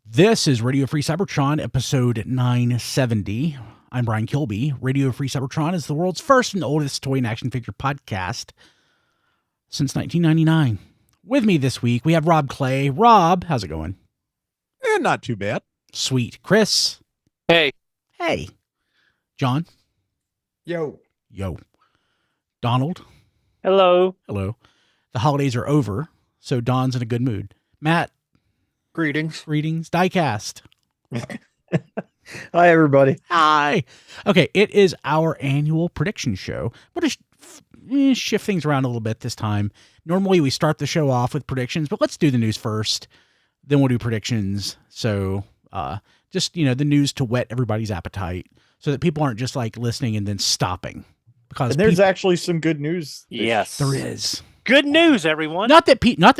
This is Radio Free Cybertron, episode 970. I'm Brian Kilby. Radio Free Cybertron is the world's first and oldest toy and action figure podcast since 1999. With me this week, we have Rob Clay. Rob, how's it going? Not too bad. Sweet. Chris. Hey. Hey. John. Yo. Yo. Donald. Hello. Hello. The holidays are over, so Don's in a good mood. Matt. Greetings. Greetings. Diecast. Hi, everybody. Hi. Okay, it is our annual prediction show. We'll just shift things around a little bit this time. Normally, we start the show off with predictions, but let's do the news first. Then we'll do predictions. So, just, the news to whet everybody's appetite so that people aren't just like listening and then stopping. Because and there's actually some good news. Yes. There is. Good news, everyone. Not that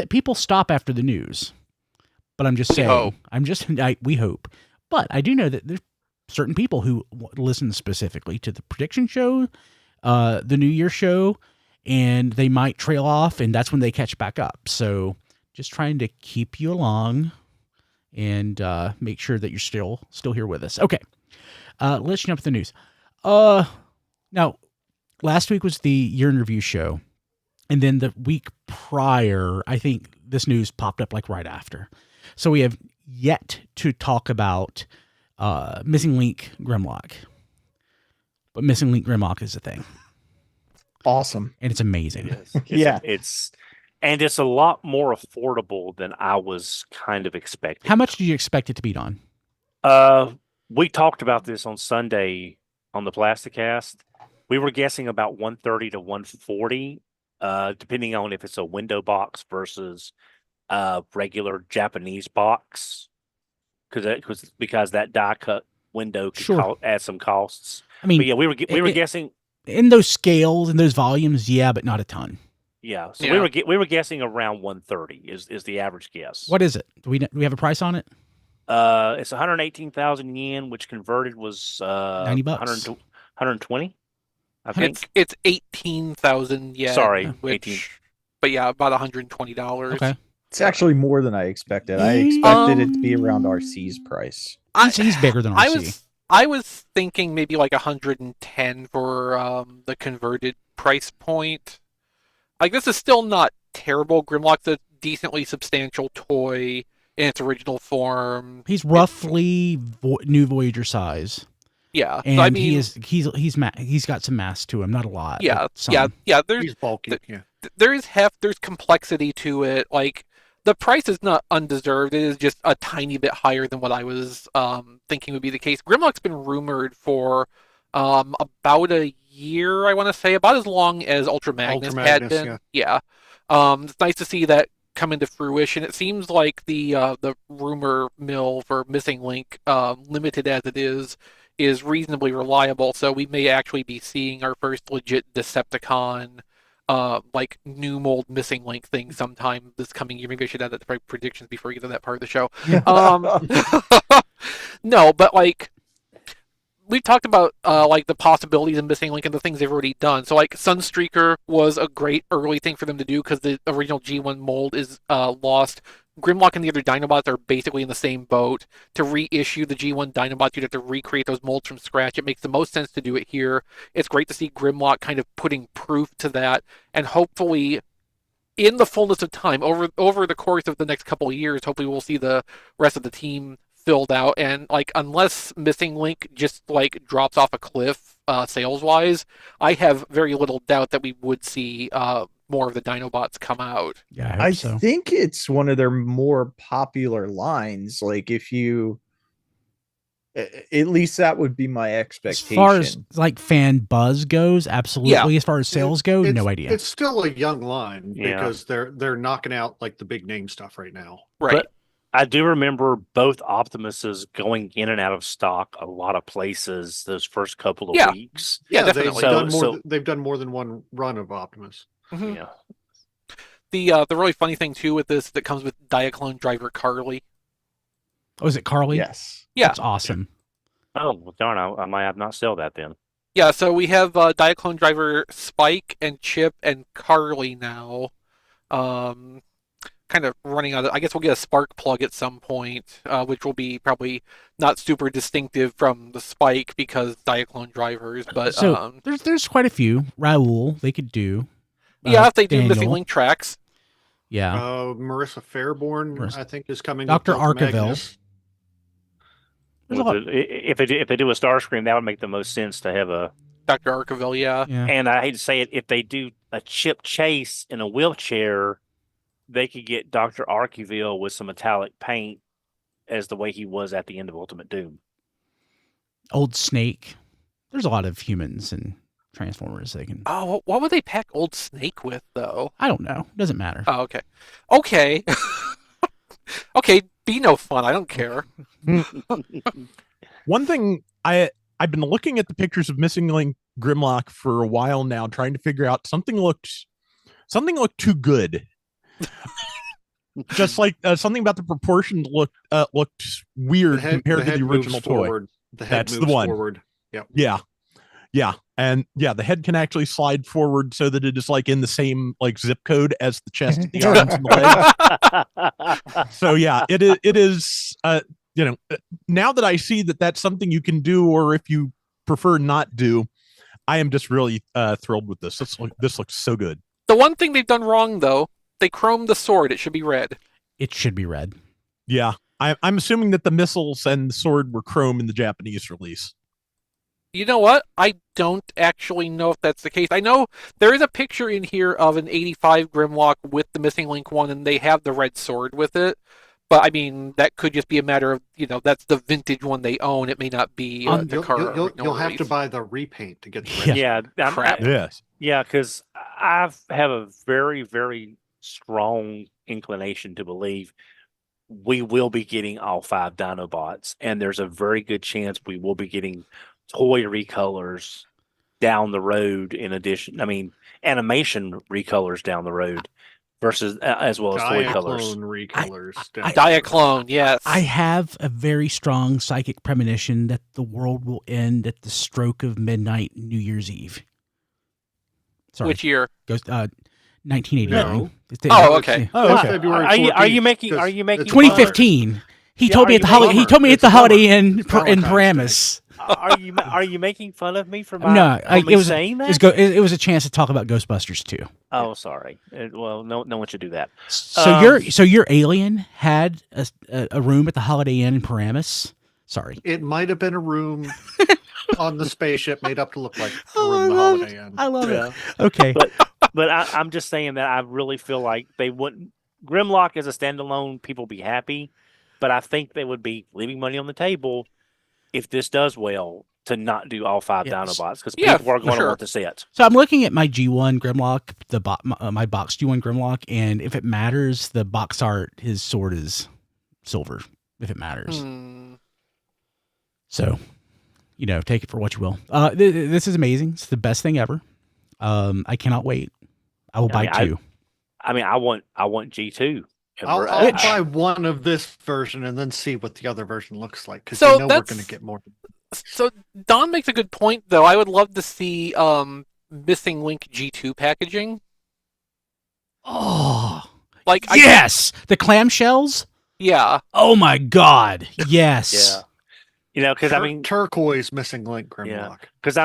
people stop after the news. But I'm just saying, we hope. But I do know that there's certain people who listen specifically to the prediction show, the New Year show, and they might trail off, and that's when they catch back up. So just trying to keep you along and make sure that you're still here with us. Okay, let's jump to the news. Now, last week was the year in review show, and then the week prior, I think this news popped up like right after. So we have yet to talk about Missing Link Grimlock. But Missing Link Grimlock is a thing. Awesome. And it's amazing. It's a lot more affordable than I was kind of expecting. How much did you expect it to be, Don? We talked about this on Sunday on the Plasticast. We were guessing about $130 to $140, depending on if it's a window box versus regular Japanese box, because that die cut window could add some costs. I mean, but yeah, we were guessing in those scales and those volumes, yeah, but not a ton. Yeah, so yeah. we were guessing around 130 is the average guess. What is it? Do we have a price on it? It's 118,000 yen, which converted was $90, 120. I think it's 18,000 yen. Sorry, 18. But yeah, about $120. Okay. It's actually more than I expected. I expected it to be around RC's price. RC's bigger than RC. I was thinking maybe like 110 for the converted price point. Like, this is still not terrible. Grimlock's a decently substantial toy in its original form. He's roughly new Voyager size. Yeah, and so, I mean, he's got some mass to him, not a lot. Yeah. He's bulky. There's complexity to it. Like, the price is not undeserved. It is just a tiny bit higher than what I was thinking would be the case. Grimlock's been rumored for about a year, I want to say, about as long as Ultra Magnus had been. Yeah. It's nice to see that come into fruition. It seems like the rumor mill for Missing Link, limited as it is reasonably reliable. So we may actually be seeing our first legit Decepticon like new mold Missing Link thing sometime this coming year. Maybe I should add that to my predictions before we get to that part of the show. No, but like, we've talked about like the possibilities of Missing Link and the things they've already done. So like Sunstreaker was a great early thing for them to do because the original G1 mold is lost. Grimlock and the other Dinobots are basically in the same boat. To reissue the G1 Dinobots, you'd have to recreate those molds from scratch. It makes the most sense to do it here. It's great to see Grimlock kind of putting proof to that, and hopefully, in the fullness of time, over the course of the next couple of years, hopefully we'll see the rest of the team filled out. And like, unless Missing Link just like drops off a cliff sales wise, I have very little doubt that we would see more of the Dinobots come out. Yeah, I think it's one of their more popular lines. Like, if you, at least that would be my expectation. As far as like fan buzz goes, absolutely. Yeah. As far as sales go, no idea. It's still a young line because they're knocking out like the big name stuff right now. Right. But I do remember both Optimuses going in and out of stock a lot of places those first couple of weeks. Yeah, definitely. They've done more than one run of Optimus. Mm-hmm. Yeah. The really funny thing too with this that comes with Diaclone driver Carly. Oh, is it Carly? Yes. Yeah. That's awesome. Oh, well, darn, I might have not sell that then. Yeah, so we have Diaclone driver Spike and Chip and Carly now. kind of running out of. I guess we'll get a spark plug at some point, which will be probably not super distinctive from the Spike because Diaclone drivers. But so there's quite a few. Raoul they could do. Yeah, if they do Daniel. Missing Link tracks. Yeah. Marissa Fairborn, I think, is coming. Dr. With Arkeville. If they do a Starscream, that would make the most sense to have a Dr. Arkeville, yeah. And I hate to say it, if they do a Chip Chase in a wheelchair, they could get Dr. Arkeville with some metallic paint as the way he was at the end of Ultimate Doom. Old Snake. There's a lot of humans and Transformers they can. Oh, what would they pack Old Snake with, though? I don't know. Doesn't matter. Oh, okay. Okay. Okay, be no fun. I don't care. One thing I've been looking at the pictures of Missing Link Grimlock for a while now, trying to figure out something looked too good. Just like something about the proportion looked weird compared to the original toy. Forward. The head That's moves the one. Forward. Yep. Yeah. And yeah, the head can actually slide forward so that it is like in the same like zip code as the chest, the arms, and the legs. So yeah, it is. Now that I see that that's something you can do, or if you prefer not do, I am just really thrilled with this. This looks so good. The one thing they've done wrong, though, they chromed the sword. It should be red. It should be red. Yeah, I'm assuming that the missiles and the sword were chrome in the Japanese release. You know what? I don't actually know if that's the case. I know there is a picture in here of an 85 Grimlock with the Missing Link one, and they have the red sword with it. But, I mean, that could just be a matter of, that's the vintage one they own. It may not be the current. You'll have to buy the repaint to get the red. Yeah. Crap. Yes. Yeah, because I have a very, very strong inclination to believe we will be getting all 5 Dinobots, and there's a very good chance we will be getting toy recolors down the road. In addition, animation recolors down the road versus as well as toy colors. Recolors. Diaclone, yes. I have a very strong psychic premonition that the world will end at the stroke of midnight New Year's Eve. Sorry. Which year? 1989. No. Oh, okay. Oh, okay. February Are you making 2015. He Yeah, told me at the holiday. He told me at the Holiday Inn in Valentine's Paramus. Are you making fun of me for my No, only it was saying that? it was a chance to talk about Ghostbusters too. Oh, sorry. Well, no one should do that. So your alien had a room at the Holiday Inn in Paramus. Sorry, It might have been a room on the spaceship made up to look like a room in the Holiday Inn. I love Yeah. it. Okay, But I'm just saying that I really feel like they wouldn't. Grimlock as a standalone, people be happy, but I think they would be leaving money on the table if this does well to not do all 5 Yes. Dinobots because Yeah, people are going to sure. want to see it. so I'm looking at my G1 Grimlock, my box G1 Grimlock, and if it matters, the box art, his sword is silver. If it matters, so take it for what you will. This is amazing. It's the best thing ever. I cannot wait. I will buy 2. I want G2. I'll buy one of this version and then see what the other version looks like because So we're that's- going to get more. So Don makes a good point, though. I would love to see Missing Link G2 packaging. Oh, Like, yes, the clamshells. Yeah. Oh my God, yes. Yeah. Because turquoise Missing Link Grimlock. Yeah. Because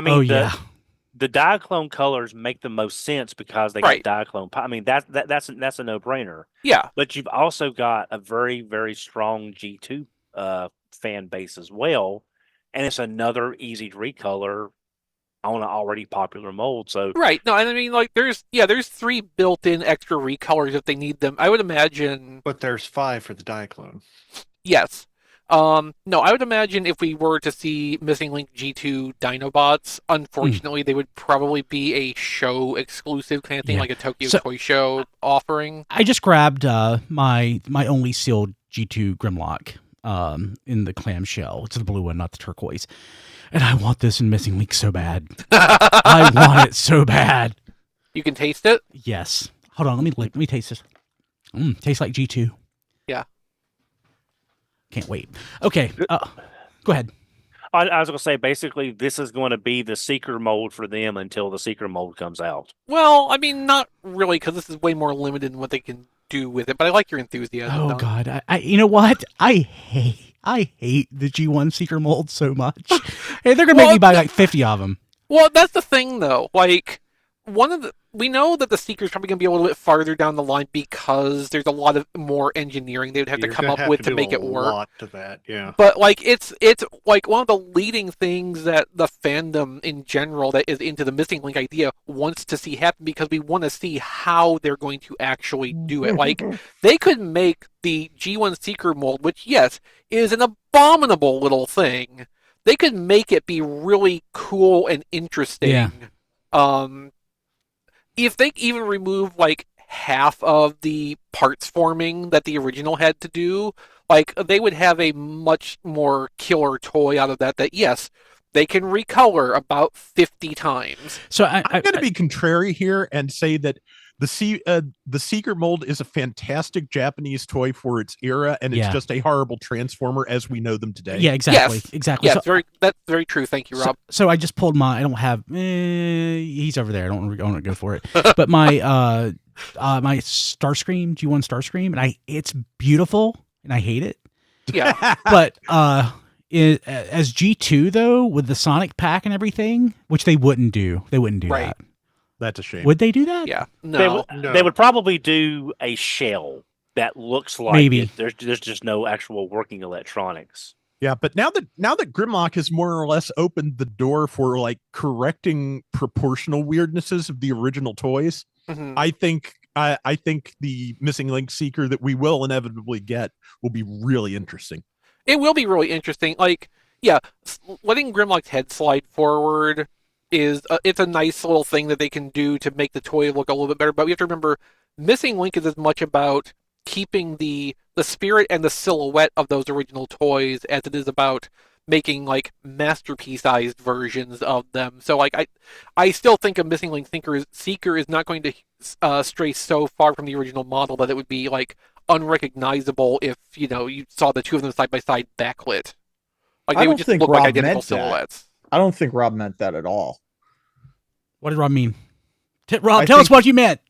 the Diaclone colors make the most sense because they Right. got Diaclone. That's a no-brainer. Yeah. But you've also got a very, very strong G2 fan base as well, and it's another easy to recolor on an already popular mold. So Right. No, and there's 3 built-in extra recolors if they need them. I would imagine. But there's 5 for the Diaclone. Yes. No, I would imagine if we were to see Missing Link G2 Dinobots, unfortunately, they would probably be a show exclusive kind of thing, Yeah. like a Tokyo Toy Show offering. I just grabbed my only sealed G2 Grimlock in the clamshell. It's the blue one, not the turquoise. And I want this in Missing Link so bad. I want it so bad. You can taste it? Yes. Hold on, let me taste this. Tastes like G2. Yeah. Can't wait. Okay, go ahead. I was going to say, basically, this is going to be the Seeker mold for them until the Seeker mold comes out. Well, not really, because this is way more limited in what they can do with it. But I like your enthusiasm. Oh Don. God, I you know what? I hate the G1 Seeker mold so much. Hey, they're gonna make me buy like 50 of them. Well, that's the thing, though. Like, we know that the Seeker's probably going to be a little bit farther down the line because there's a lot of more engineering they would have to come up with to make it work. A lot to that, yeah. But like, it's like one of the leading things that the fandom in general that is into the Missing Link idea wants to see happen, because we want to see how they're going to actually do it. Like, they could make the G1 Seeker mold, which yes is an abominable little thing. They could make it be really cool and interesting. Yeah. If they even remove like half of the parts forming that the original had to do, like they would have a much more killer toy out of that. That yes, they can recolor about 50 times. So I'm going to be contrary here and say that the Seeker mold is a fantastic Japanese toy for its era, and it's just a horrible transformer as we know them today. Yeah, exactly. Yes. Exactly. Yeah, that's very true. Thank you, Rob. So I just pulled my. I don't have. He's over there. I don't want to go for it. But my my Starscream G1 Starscream, and it's beautiful, and I hate it. Yeah. But as G2 though, with the Sonic pack and everything, which they wouldn't do. They wouldn't do that. That's a shame. Would they do that? Yeah. No. They would probably do a shell that looks like Maybe. There's just no actual working electronics. Yeah, but now that Grimlock has more or less opened the door for like correcting proportional weirdnesses of the original toys, I think the Missing Link Seeker that we will inevitably get will be really interesting. It will be really interesting. Like, yeah, letting Grimlock's head slide forward is it's a nice little thing that they can do to make the toy look a little bit better. But we have to remember, Missing Link is as much about keeping the spirit and the silhouette of those original toys as it is about making like masterpiece-sized versions of them. So like I still think a Missing Link Seeker is not going to stray so far from the original model that it would be like unrecognizable if you saw the two of them side by side backlit. Like they would just look like identical silhouettes. I don't think Rob meant that at all. What did Rob mean? Rob, tell us what you meant.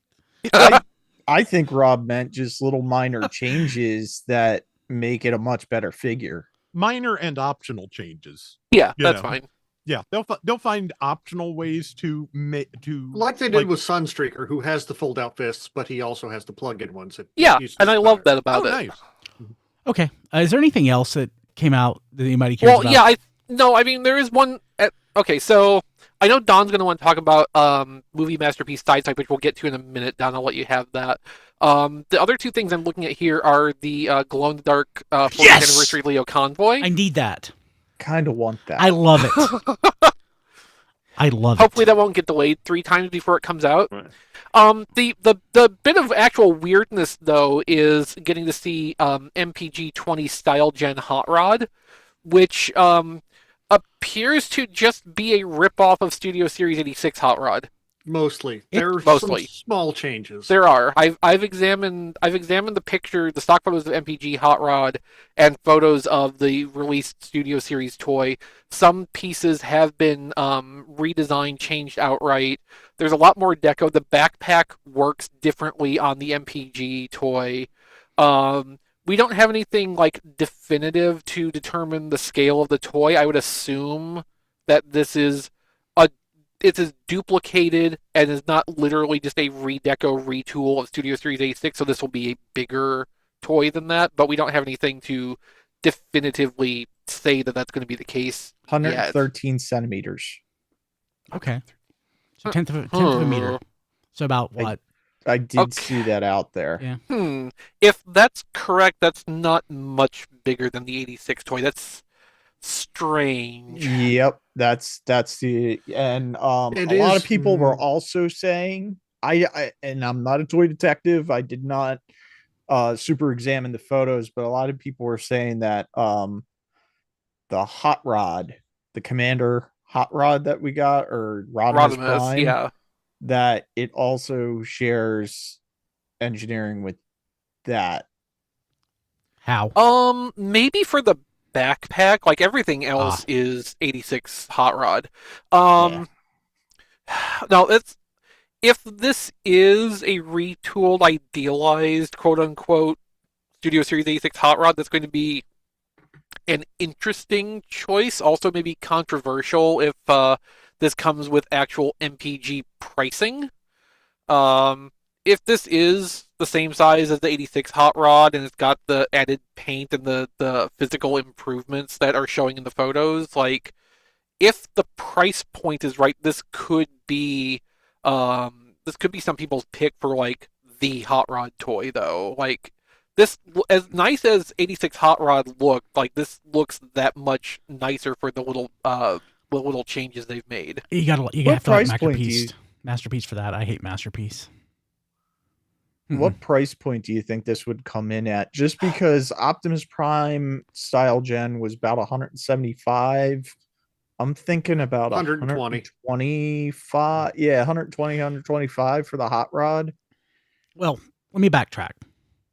I think Rob meant just little minor changes that make it a much better figure. Minor and optional changes. Yeah, that's fine. Yeah, they'll find optional ways to make like they did with Sunstreaker, who has the fold out fists, but he also has the plug-in ones. Yeah, and I love that about it. Nice. Okay, is there anything else that came out that anybody cares about? Well, yeah, I mean there is one. Okay, so I know Don's going to want to talk about movie masterpiece Sideswipe, which we'll get to in a minute. Don, I'll let you have that. The other two things I'm looking at here are the glow-in-the-dark 40th anniversary Leo Convoy. I need that. Kind of want that. I love it. I love it. Hopefully that won't get delayed 3 times before it comes out. Right. The bit of actual weirdness, though, is getting to see MPG 20 Style Gen Hot Rod, which appears to just be a ripoff of Studio Series 86 Hot Rod. Mostly. There's Mostly. some small changes. There are. I've examined the stock photos of MPG Hot Rod and photos of the released Studio Series toy. Some pieces have been redesigned, changed outright. There's a lot more deco. The backpack works differently on the MPG toy. We don't have anything like definitive to determine the scale of the toy. I would assume that this is duplicated and is not literally just a redeco retool of Studio Series 86, so this will be a bigger toy than that, but we don't have anything to definitively say that that's going to be the case 113 centimeters. Okay. So tenth of a meter. So about what? I did see that out there. Yeah. If that's correct, that's not much bigger than the 86 toy. That's strange. Yep, that's the and a lot of people were also saying and I'm not a toy detective. I did not super examine the photos, but a lot of people were saying that the hot rod, the Commander hot rod that we got, or Rodimus Prime, yeah, that it also shares engineering with that. How? Maybe for the backpack, like everything else is 86 hot rod. No, if this is a retooled, idealized, quote-unquote, Studio Series 86 Hot Rod, that's going to be an interesting choice. Also maybe controversial if this comes with actual MPG pricing. If this is the same size as the 86 Hot Rod and it's got the added paint and the physical improvements that are showing in the photos, like, if the price point is right, this could be some people's pick for, like, the Hot Rod toy, though. Like, this, as nice as 86 Hot Rod looked, like, this looks that much nicer for the little changes they've made. You have to like Masterpiece for that. I hate Masterpiece. What price point do you think this would come in at? Just because Optimus Prime style gen was about 175. I'm thinking about 125. Yeah, 120, 125 for the Hot Rod. Well, let me backtrack.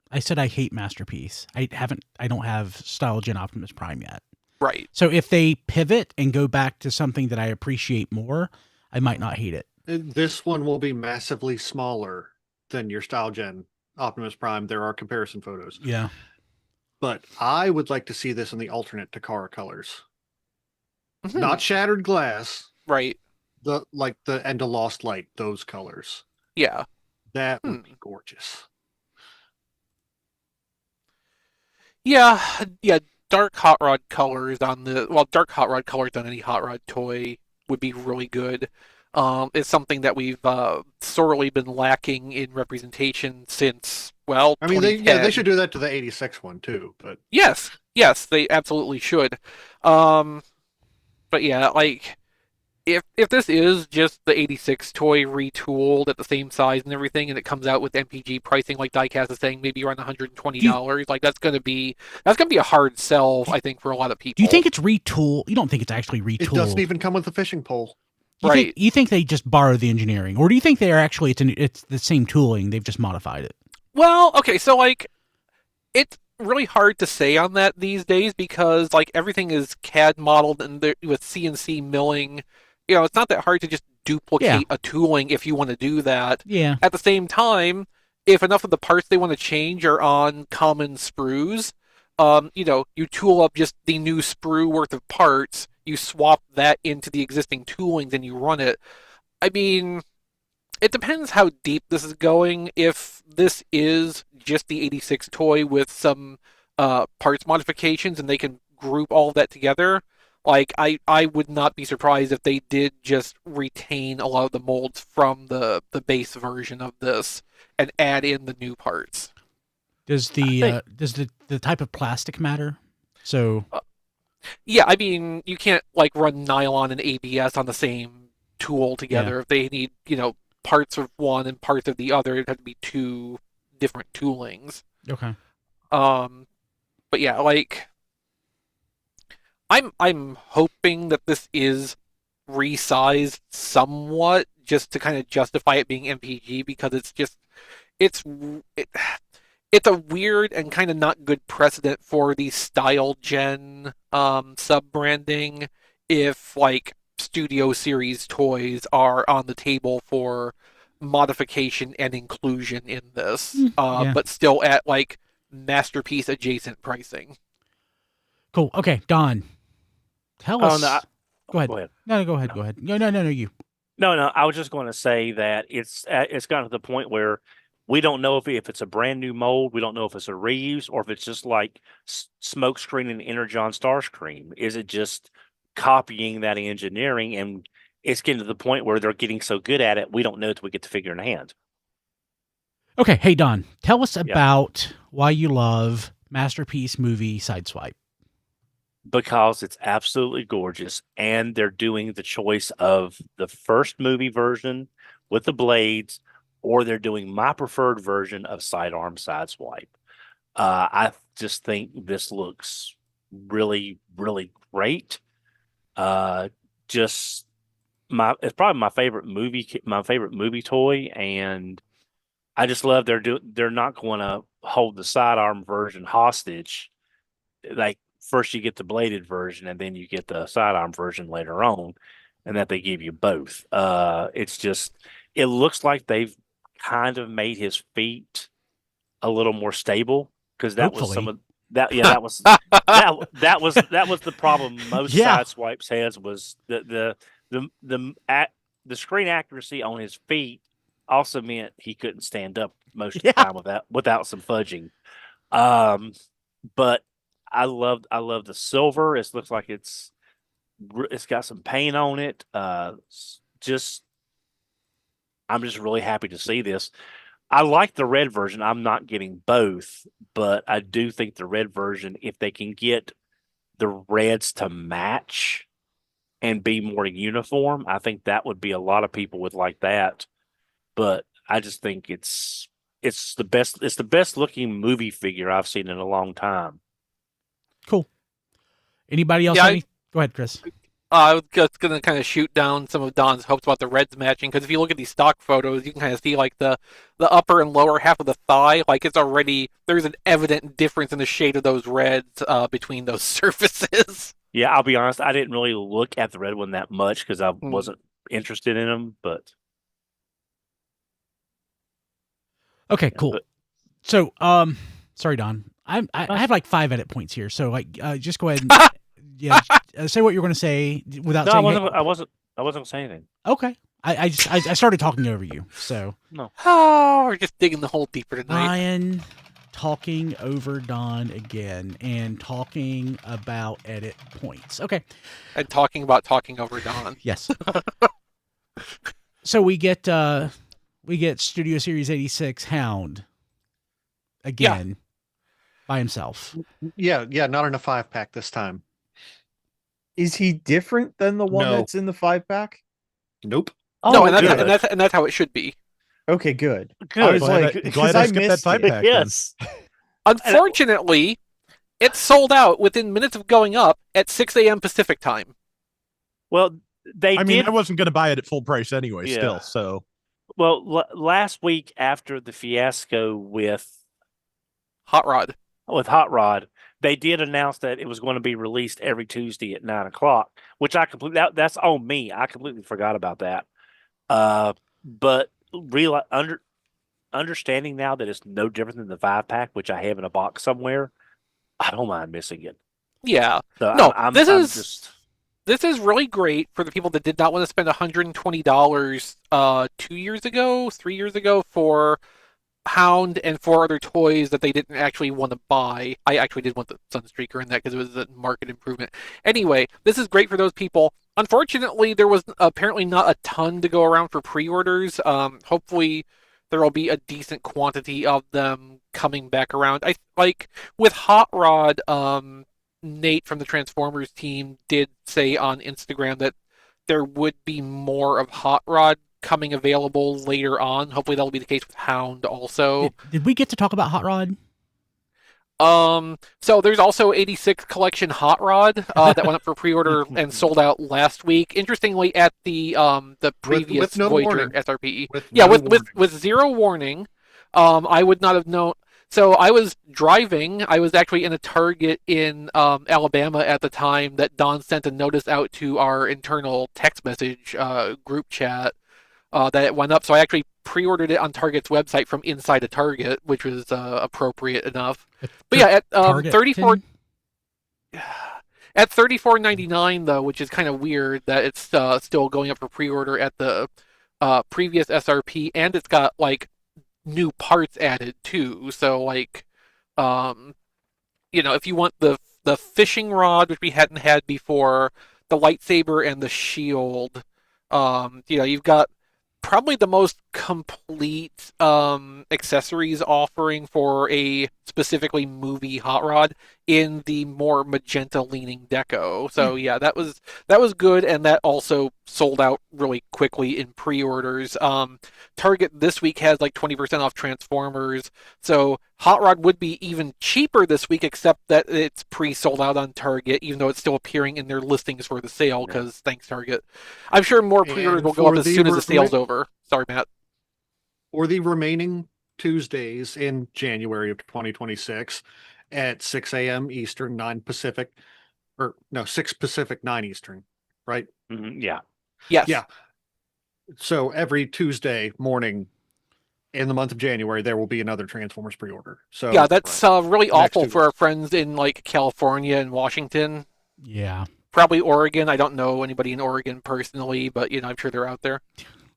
I said I hate Masterpiece. I don't have style gen Optimus Prime yet. Right. So if they pivot and go back to something that I appreciate more, I might not hate it. This one will be massively smaller than your style gen Optimus Prime. There are comparison photos. Yeah. But I would like to see this in the alternate Takara colors. Mm-hmm. Not shattered glass. Right. The End of Lost Light, those colors. Yeah. That would be gorgeous. Yeah. Dark Hot Rod colors on dark Hot Rod colors on any Hot Rod toy would be really good. It's something that we've sorely been lacking in representation since, well, I mean, they should do that to the 86 one too, but yes, they absolutely should. But yeah, like, if this is just the 86 toy retooled at the same size and everything, and it comes out with MPG pricing, like Diecast is saying, maybe around $120, like, that's gonna be a hard sell, I think, for a lot of people. Do you think it's retooled? You don't think it's actually retooled? It doesn't even come with a fishing pole. You think they just borrow the engineering, or do you think they're actually it's the same tooling, they've just modified it? Well, okay, so, like, it's really hard to say on that these days because, like, everything is CAD modeled and with CNC milling. You know, it's not that hard to just duplicate a tooling if you want to do that. Yeah. At the same time, if enough of the parts they want to change are on common sprues, you tool up just the new sprue worth of parts, you swap that into the existing toolings and you run it. I mean, it depends how deep this is going. If this is just the 86 toy with some parts modifications and they can group all of that together, like, I would not be surprised if they did just retain a lot of the molds from the base version of this and add in the new parts. Does the type of plastic matter? So yeah, I mean, you can't, like, run nylon and ABS on the same tool together. Yeah. If they need, parts of one and parts of the other, it'd have to be two different toolings. Okay. But yeah, like, I'm hoping that this is resized somewhat just to kind of justify it being MPG, because it's a weird and kind of not good precedent for the style gen sub-branding if, like, Studio Series toys are on the table for modification and inclusion in this, but still at, like, Masterpiece adjacent pricing. Cool. Okay, Don, tell us. Go ahead. Go ahead. No, go ahead. Go ahead. No, you. No, I was just going to say that it's gotten to the point where we don't know if it's a brand new mold. We don't know if it's a reuse or if it's just like Smokescreen and Energon Starscream. Is it just copying that engineering? And it's getting to the point where they're getting so good at it, we don't know until we get the figure in hand. Okay. Hey, Don, tell us about why you love Masterpiece Movie Sideswipe. Because it's absolutely gorgeous, and they're doing the choice of the first movie version with the blades, or they're doing my preferred version of Sidearm Sideswipe. I just think this looks really, really great. It's probably my favorite movie toy, and I just love they're not going to hold the sidearm version hostage. Like, first you get the bladed version and then you get the sidearm version later on, and that they give you both. It looks like they've kind of made his feet a little more stable because that was some of that. Yeah, that was that was the problem. Most Sideswipes has was the screen accuracy on his feet also meant he couldn't stand up most of the time without some fudging. But I love the silver. It looks like it's got some paint on it. I'm just really happy to see this. I like the red version. I'm not getting both, but I do think the red version, if they can get the reds to match and be more uniform, I think that would be a lot of people would like that. But I just think it's the best looking movie figure I've seen in a long time. Cool. Anybody else? Go ahead, Chris. I was just going to kind of shoot down some of Don's hopes about the reds matching, because if you look at these stock photos, you can kind of see like the upper and lower half of the thigh, like there's an evident difference in the shade of those reds between those surfaces. Yeah, I'll be honest, I didn't really look at the red one that much because I wasn't interested in them, but... Okay, cool. So, sorry, Don. I have like 5 edit points here, so like, just go ahead and say what you're going to say without saying. I wasn't going to say anything. Okay, I started talking over you, so no. Oh, we're just digging the hole deeper tonight. Ryan talking over Don again and talking about edit points. Okay, and talking about talking over Don. Yes. So we get Studio Series 86 Hound again by himself. Yeah, not in a 5-pack this time. Is he different than the one that's in the 5-pack? Nope. Oh, no, and that's how it should be. Okay, good. Good. I was glad I missed that 5-pack. Yes. Unfortunately, it sold out within minutes of going up at 6 a.m. Pacific time. Well, I wasn't going to buy it at full price anyway. Still, so. Well, last week after the fiasco with Hot Rod, they did announce that it was going to be released every Tuesday at 9:00, which that's on me. I completely forgot about that. But understanding now that it's no different than the 5-pack, which I have in a box somewhere, I don't mind missing it. Yeah. So no, this is really great for the people that did not want to spend $120 3 years ago for Hound and 4 other toys that they didn't actually want to buy. I actually did want the Sunstreaker in that because it was a market improvement. Anyway, this is great for those people. Unfortunately, there was apparently not a ton to go around for pre-orders. Hopefully, there will be a decent quantity of them coming back around. I like with Hot Rod. Nate from the Transformers team did say on Instagram that there would be more of Hot Rod coming available later on. Hopefully that'll be the case with Hound also. Did we get to talk about Hot Rod? So there's also 86 collection Hot Rod that went up for pre-order and sold out last week. Interestingly, at the previous with no Voyager warning. SRPE. With 0 warning. I would not have known. So I was driving. I was actually in a Target in Alabama at the time that Don sent a notice out to our internal text message group chat that it went up. So I actually pre-ordered it on Target's website from inside a Target, which was appropriate enough. But yeah, at 34 at $34.99 though, which is kind of weird that it's still going up for pre-order at the previous SRP, and it's got like new parts added too. So like, if you want the fishing rod, which we hadn't had before, the lightsaber and the shield, you've got probably the most complete accessories offering for a specifically movie Hot Rod in the more magenta leaning deco. So yeah, that was good, and that also sold out really quickly in pre-orders. Target this week has like 20% off Transformers, so Hot Rod would be even cheaper this week, except that it's pre-sold out on Target, even though it's still appearing in their listings for the sale, because thanks Target. I'm sure more pre-orders will go up as soon as the sale's over. Sorry, Matt. For the remaining Tuesdays in January of 2026 at 6 a.m. Eastern, 9 Pacific, 6 Pacific, 9 Eastern, right? Mm-hmm. Yeah. Yes. Yeah. So every Tuesday morning in the month of January, there will be another Transformers pre-order. So yeah, that's really Next awful 2 for our weeks. friends in like California and Washington. Yeah. Probably Oregon. I don't know anybody in Oregon personally, but I'm sure they're out there.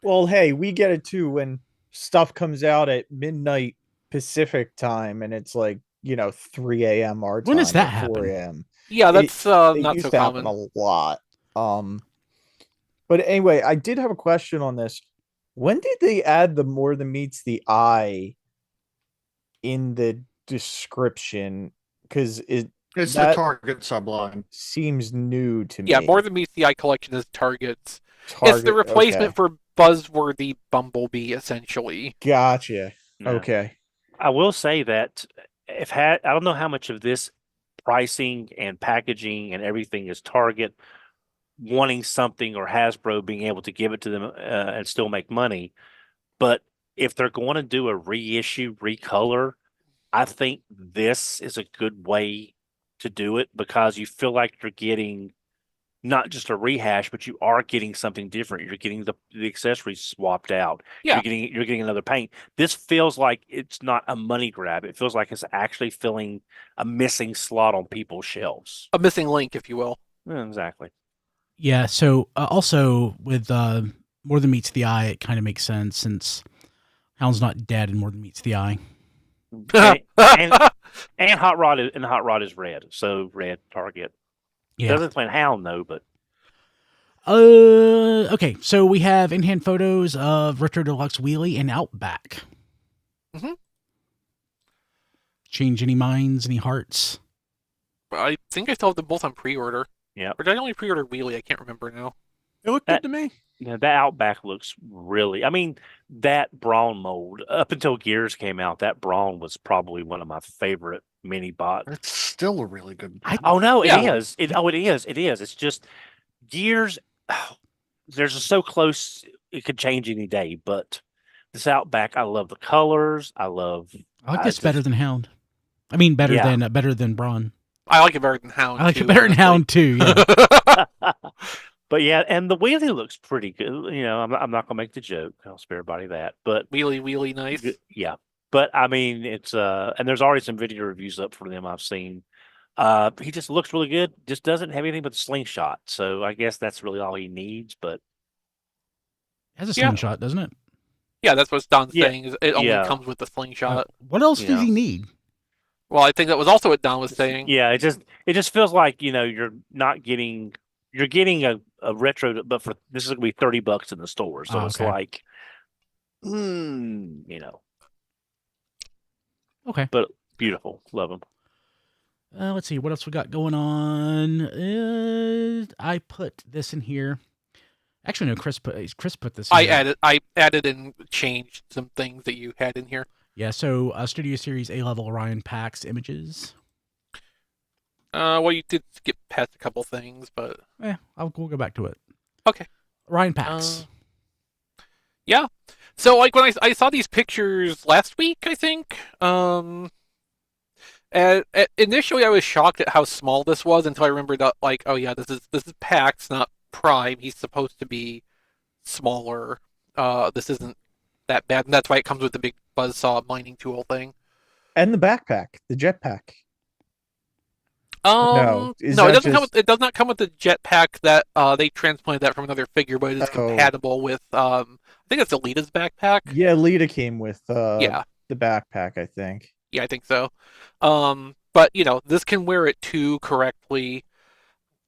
Well, hey, we get it too when stuff comes out at midnight Pacific time and it's like, 3 a.m. our time. When does that or 4 happen? a.m. Yeah, that's It not used so to happen common. a lot. But anyway, I did have a question on this. When did they add the more than meets the eye in the description? Because It's the that Target subline. seems new to me. Yeah, more than meets the eye collection is Targets. It's the Target, replacement okay. for Buzzworthy Bumblebee, essentially. Gotcha. Yeah. Okay. I will say that I don't know how much of this pricing and packaging and everything is Target wanting something or Hasbro being able to give it to them and still make money. But if they're going to do a reissue, recolor, I think this is a good way to do it because you feel like you're getting not just a rehash, but you are getting something different. You're getting the accessories swapped out. Yeah. You're getting another paint. This feels like it's not a money grab. It feels like it's actually filling a missing slot on people's shelves. A missing link, if you will. Yeah, exactly. Yeah. So also with More Than Meets the Eye, it kind of makes sense since Hound's not dead and More Than Meets the Eye. and Hot Rod is red, so red Target. Yeah. Doesn't explain Hound though, but okay. So we have in-hand photos of Retro Deluxe Wheelie and Outback. Mhm. Change any minds, any hearts? I think I still have them both on pre-order. Yeah. Or did I only pre-order Wheelie? I can't remember now. It looked good to me. yeah, that Outback looks really. I mean, that Brawn mold up until Gears came out, that Brawn was probably one of my favorite mini bots. It's still a really good. Oh no, Yeah. it is. It is. It's just Gears. There's so close. It could change any day, but this Outback, I love the colors. I like this better than Hound. I mean, better than Braun. I like it better than Hound. I like too, it better than Hound too. Yeah. But yeah, and the wheelie looks pretty good. I'm not gonna make the joke. I'll spare everybody that. But Wheelie, nice. yeah. But I mean, it's and there's already some video reviews up for them I've seen. He just looks really good. Just doesn't have anything but the slingshot. So I guess that's really all he needs. But It has a slingshot, doesn't it? Yeah, that's what Don's Yeah. saying. Is it only Yeah. comes with the slingshot. What else Yeah. does he need? Well, I think that was also what Don was saying. yeah, it just feels like you're getting a retro, but for this is gonna be $30 in the store. So it's okay. like, Okay. But beautiful, love them. Let's see what else we got going on. I put this in here. Actually, no. Chris put this. In here. I added and changed some things that you had in here. Yeah. So Studio Series A-level Orion Pax images. Well, you did skip past a couple things, but We'll go back to it. Okay. Orion Pax. Yeah. So like when I saw these pictures last week, I think. Initially I was shocked at how small this was until I remembered that, like, oh yeah, this is Pax, not Prime. He's supposed to be smaller. This isn't that bad, and that's why it comes with the big buzzsaw mining tool thing. And the backpack, the jetpack. No, it doesn't it does not come with the jetpack that they transplanted that from another figure, but it is compatible with I think it's Alita's backpack. Yeah, Alita came with the backpack, I think. Yeah, I think so. But this can wear it too correctly.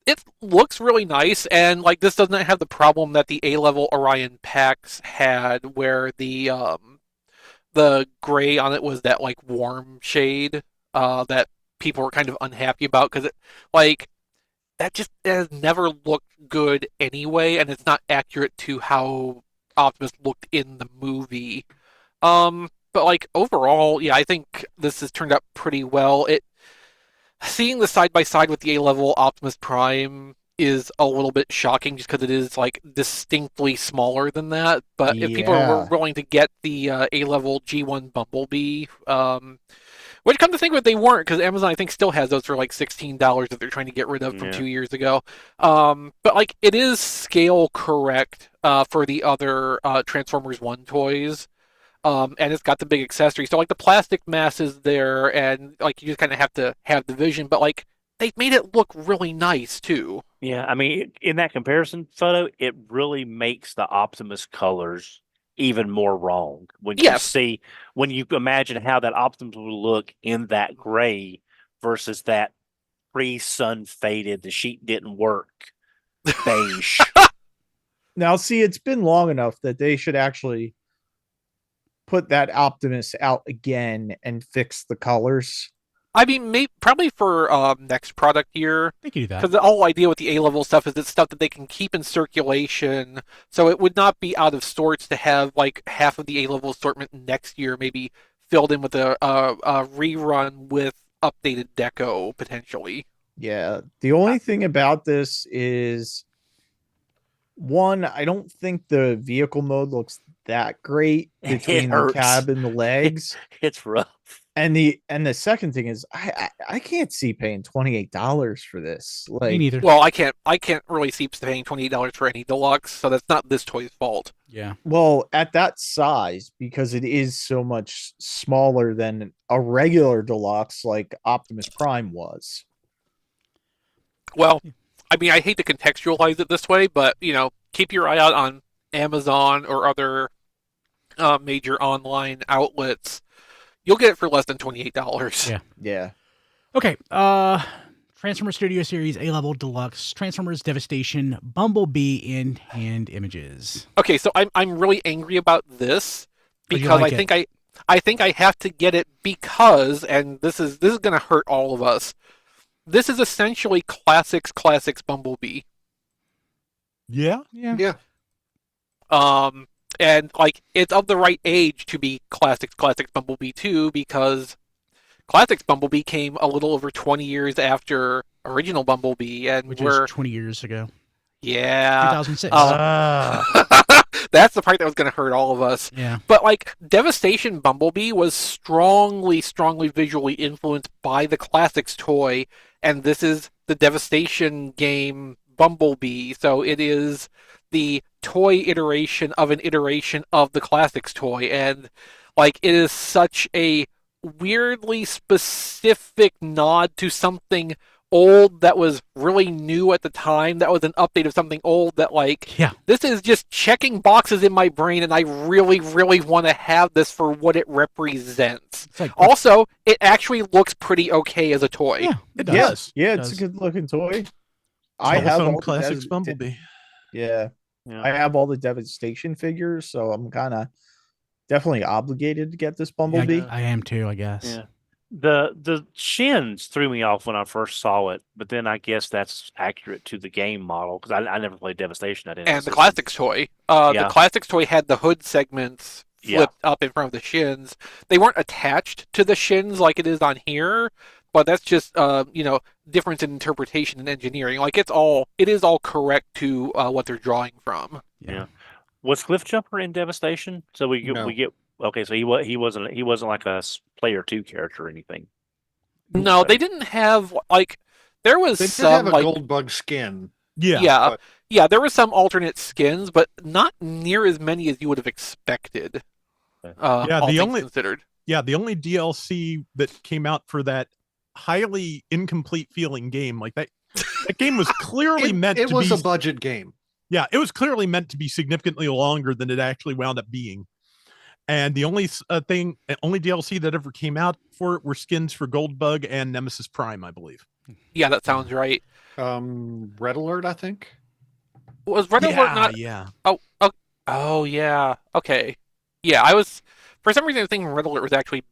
It looks really nice, and like this does not have the problem that the A-level Orion Pax had, where the gray on it was that like warm shade that people were kind of unhappy about because that just has never looked good anyway, and it's not accurate to how Optimus looked in the movie. But like overall, yeah, I think this has turned out pretty well. Seeing the side by side with the A-level Optimus Prime is a little bit shocking just because it is like distinctly smaller than that. But if people are willing to get the A-level G1 Bumblebee, Which, come to think of it, they weren't, because Amazon, I think, still has those for like $16 that they're trying to get rid of from 2 years ago. But like, it is scale correct for the other Transformers 1 toys. And it's got the big accessory. So like the plastic mass is there, and like you just kind of have to have the vision. But like, they've made it look really nice too. Yeah, I mean, in that comparison photo, it really makes the Optimus colors even more wrong when you see, when you imagine how that Optimus would look in that gray versus that pre-sun faded, the sheet didn't work beige. Now, see, it's been long enough that they should actually put that Optimus out again and fix the colors. I mean, probably for next product year. They can do that. Because the whole idea with the A-level stuff is it's stuff that they can keep in circulation. So it would not be out of sorts to have like half of the A-level assortment next year maybe filled in with a rerun with updated deco, potentially. Yeah. The only thing about this is, one, I don't think the vehicle mode looks that great between the cab and the legs. It's rough. And the second thing is, I can't see paying $28 for this. Like, me neither. Well, I can't really see paying $28 for any deluxe, so that's not this toy's fault. Yeah. Well, at that size, because it is so much smaller than a regular deluxe like Optimus Prime was. Well, I mean, I hate to contextualize it this way, but you know, keep your eye out on Amazon or other major online outlets. You'll get it for less than $28. Yeah. Yeah. Okay. Transformers Studio Series A-Level Deluxe Transformers Devastation Bumblebee in hand images. Okay, so I'm really angry about this because I think I have to get it because, and this is going to hurt all of us. This is essentially classics Bumblebee. Yeah. And like, it's of the right age to be classics Bumblebee too, because classics Bumblebee came a little over 20 years after original Bumblebee, and which is 20 years ago. Yeah, 2006. That's the part that was going to hurt all of us. Yeah. But like, Devastation Bumblebee was strongly visually influenced by the classics toy, and this is the Devastation game Bumblebee, so it is the toy iteration of an iteration of the classics toy, and like, it is such a weirdly specific nod to something old that was really new at the time, that was an update of something old, that like, this is just checking boxes in my brain, and I really want to have this for what it represents. Like, also, it actually looks pretty okay as a toy. Yeah, it does. Yeah, it's a good looking toy. I have all classics Bumblebee. Yeah. I have all the Devastation figures, so I'm kind of definitely obligated to get this Bumblebee. Yeah, I am too, I guess. Yeah. The shins threw me off when I first saw it, but then I guess that's accurate to the game model, because I never played Devastation. I didn't. And the classics toy. The classics toy had the hood segments flipped up in front of the shins. They weren't attached to the shins like it is on here, but that's just difference in interpretation and engineering. Like, it is all correct to what they're drawing from. Yeah. Was Cliffjumper in Devastation? So we get okay. So he wasn't like a player 2 character or anything. No, they didn't have like, there was they some have a like gold bug skin. Yeah. There were some alternate skins, but not near as many as you would have expected. The only DLC that came out for that highly incomplete feeling game, like that game was clearly it was a budget game. Yeah, it was clearly meant to be significantly longer than it actually wound up being. And the only DLC that ever came out for it were skins for Goldbug and Nemesis Prime, I believe. Yeah, that sounds right. Red Alert, I think. Was Red Alert not? Yeah. Oh, yeah. Okay. Yeah, I was, for some reason, I think Red Alert was actually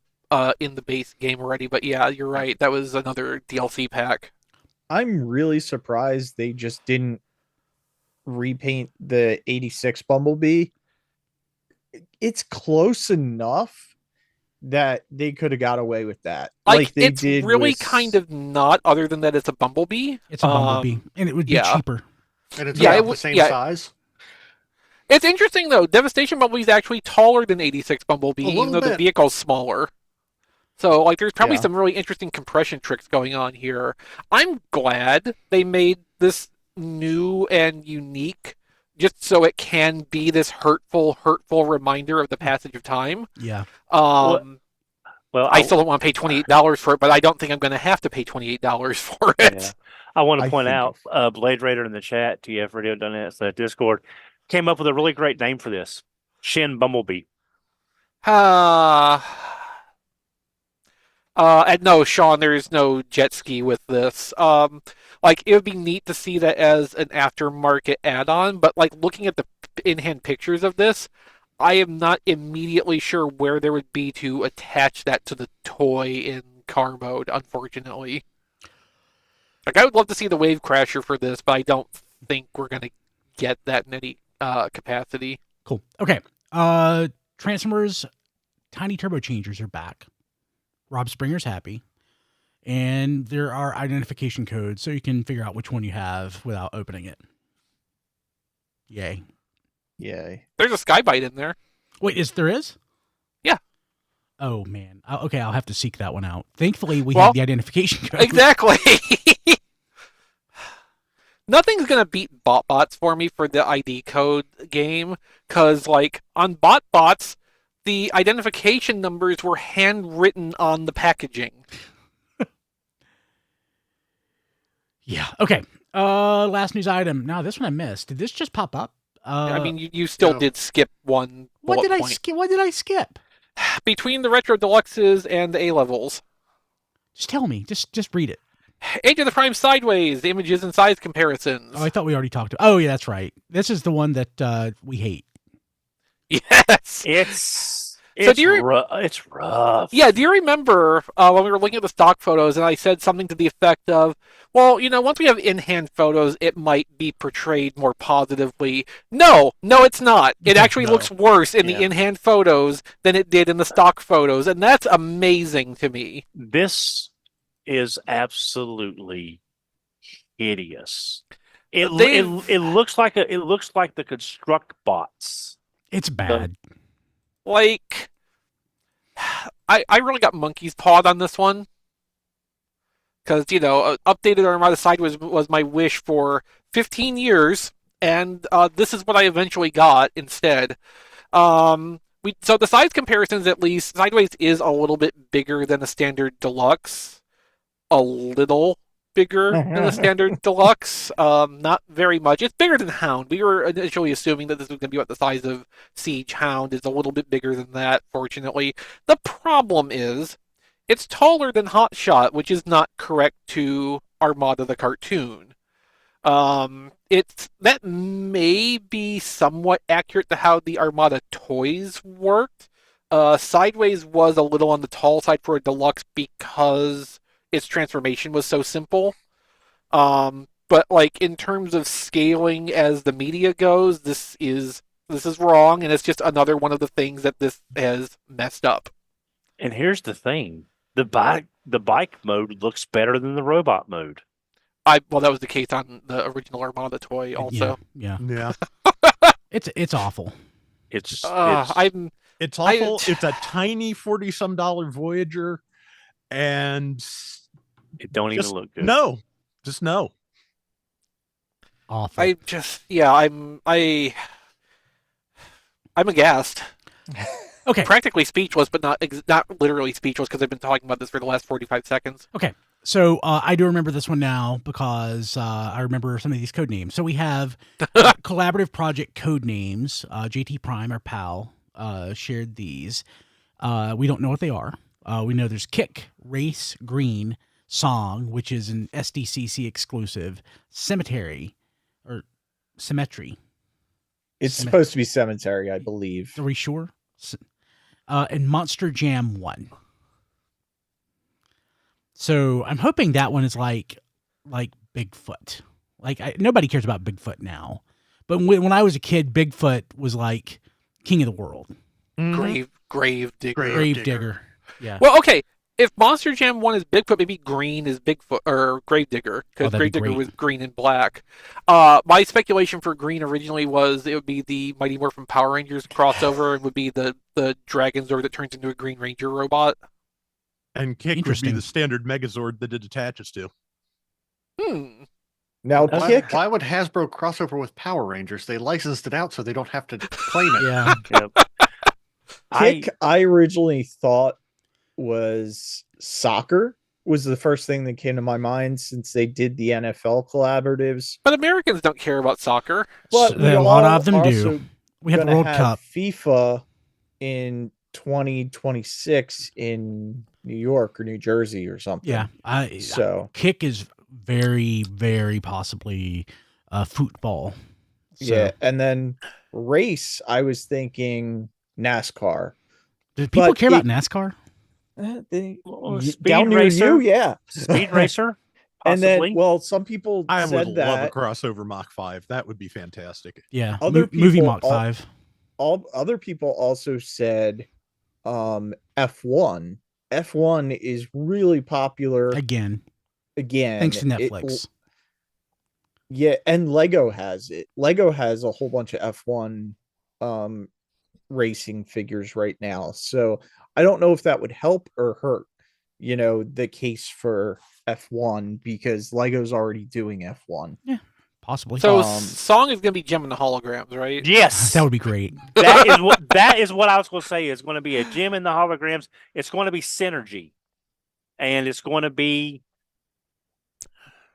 in the base game already, but yeah, you're right. That was another DLC pack. I'm really surprised they just didn't repaint the 86 Bumblebee. It's close enough that they could have got away with that. Like they did really kind of not, other than that it's a Bumblebee. It's a Bumblebee, and it would be cheaper. And it's about the same size. It's interesting, though. Devastation Bumblebee is actually taller than 86 Bumblebee, even though the vehicle's smaller. So, like, there's probably Yeah. some really interesting compression tricks going on here. I'm glad they made this new and unique just so it can be this hurtful reminder of the passage of time. Yeah. Well, I still don't want to pay $28 for it, but I don't think I'm going to have to pay $28 for it. Yeah. I want to I point think out, Blade Raider in the chat, TF Radio done it, so Discord came up with a really great name for this. Shin Bumblebee. And no, Sean, there is no jet ski with this. Like, it would be neat to see that as an aftermarket add-on, but like looking at the in-hand pictures of this, I am not immediately sure where there would be to attach that to the toy in car mode, unfortunately. Like, I would love to see the Wave Crasher for this, but I don't think we're going to get that in any capacity. Cool. Okay. Transformers Tiny Turbo Changers are back. Rob Springer's happy. And there are identification codes, so you can figure out which one you have without opening it. Yay. Yay. There's a Skybite in there. Wait, there is? Yeah. Oh, man. Okay, I'll have to seek that one out. Thankfully, we Well, have the identification code. Exactly. Nothing's going to beat BotBots for me for the ID code game, because, like, on BotBots, the identification numbers were handwritten on the packaging. Yeah. Okay. Last news item. Now, this one I missed. Did this just pop up? I mean, you still no. did skip one What bullet did I point. skip? What did I skip? Between the Retro Deluxes and the A-levels. Just tell me. Just read it. Age of the Prime Sideways, images and size comparisons. Oh, I thought we already talked. Oh, yeah, that's right. This is the one that we hate. Yes. It's rough. Yeah, do you remember when we were looking at the stock photos and I said something to the effect of, well, once we have in-hand photos, it might be portrayed more positively. No, it's not. It actually No. looks worse in Yeah. the in-hand photos than it did in the stock photos, and that's amazing to me. This is absolutely hideous. It looks like the construct bots. It's bad. Like, I really got monkey's pawed on this one. Because, updated Armada Sideways was my wish for 15 years, and this is what I eventually got instead. So the size comparisons, at least, Sideways is a little bit bigger than a standard Deluxe. A little bigger than a standard Deluxe. Not very much. It's bigger than Hound. We were initially assuming that this was going to be about the size of Siege. Hound is a little bit bigger than that, fortunately. The problem is, it's taller than Hotshot, which is not correct to Armada the cartoon. That may be somewhat accurate to how the Armada toys worked. Sideways was a little on the tall side for a Deluxe because its transformation was so simple. But like in terms of scaling as the media goes, this is wrong, and it's just another one of the things that this has messed up. And here's the thing: the bike mode looks better than the robot mode. Well, that was the case on the original Armada toy, also. Yeah. Yeah. It's awful. It's awful. It's a tiny $40-some Voyager, and it don't even look good. No. Awful. I'm aghast. Okay. Practically speechless, but not literally speechless, because I've been talking about this for the last 45 seconds. Okay. So I do remember this one now because I remember some of these code names. So we have collaborative project code names. JT Prime, our pal, shared these. We don't know what they are. We know there's Kick, Race, Green, Song, which is an SDCC exclusive, Cemetery, or Symmetry. It's supposed to be Cemetery, I believe. Are we sure? And Monster Jam 1. So I'm hoping that one is like Bigfoot. Nobody cares about Bigfoot now, but when I was a kid, Bigfoot was like king of the world. Grave digger. Yeah. Well, okay. If Monster Jam 1 is Bigfoot, maybe Green is Bigfoot or Gravedigger, because Gravedigger was green and black. My speculation for Green originally was it would be the Mighty Morphin Power Rangers crossover, and would be the Dragon Zord that turns into a Green Ranger robot. And Kick would be Interesting. the standard Megazord that it attaches to. Now, Kick, Why would Hasbro crossover with Power Rangers? They licensed it out so they don't have to claim it. Yeah. Yep. Kick, I originally thought was soccer was the first thing that came to my mind since they did the NFL collaboratives. But Americans don't care about soccer. But A lot of them do. also We have the gonna World have Cup. FIFA in 2026 in New York or New Jersey or something. Yeah. So Kick is very, very possibly football. So, yeah, and then race, I was thinking NASCAR. do people but care about it- NASCAR? Speed Down near Racer? you, yeah. Speed Racer. And Possibly. then, well, some people I would said love a that crossover Mach 5. That would be fantastic. Yeah. Other Movie people Mach 5. all other people also said F1. F1 is really popular Again, again. thanks to It- Netflix. yeah, and Lego has it. Lego has a whole bunch of F1 racing figures right now. So I don't know if that would help or hurt, the case for F1 because Lego's already doing F1. Possibly. So Um, Song is going to be Gem in the holograms, right? Yes. that would be great. that is what I was going to say. It's going to be a gem in the holograms. It's going to be synergy, and it's going to be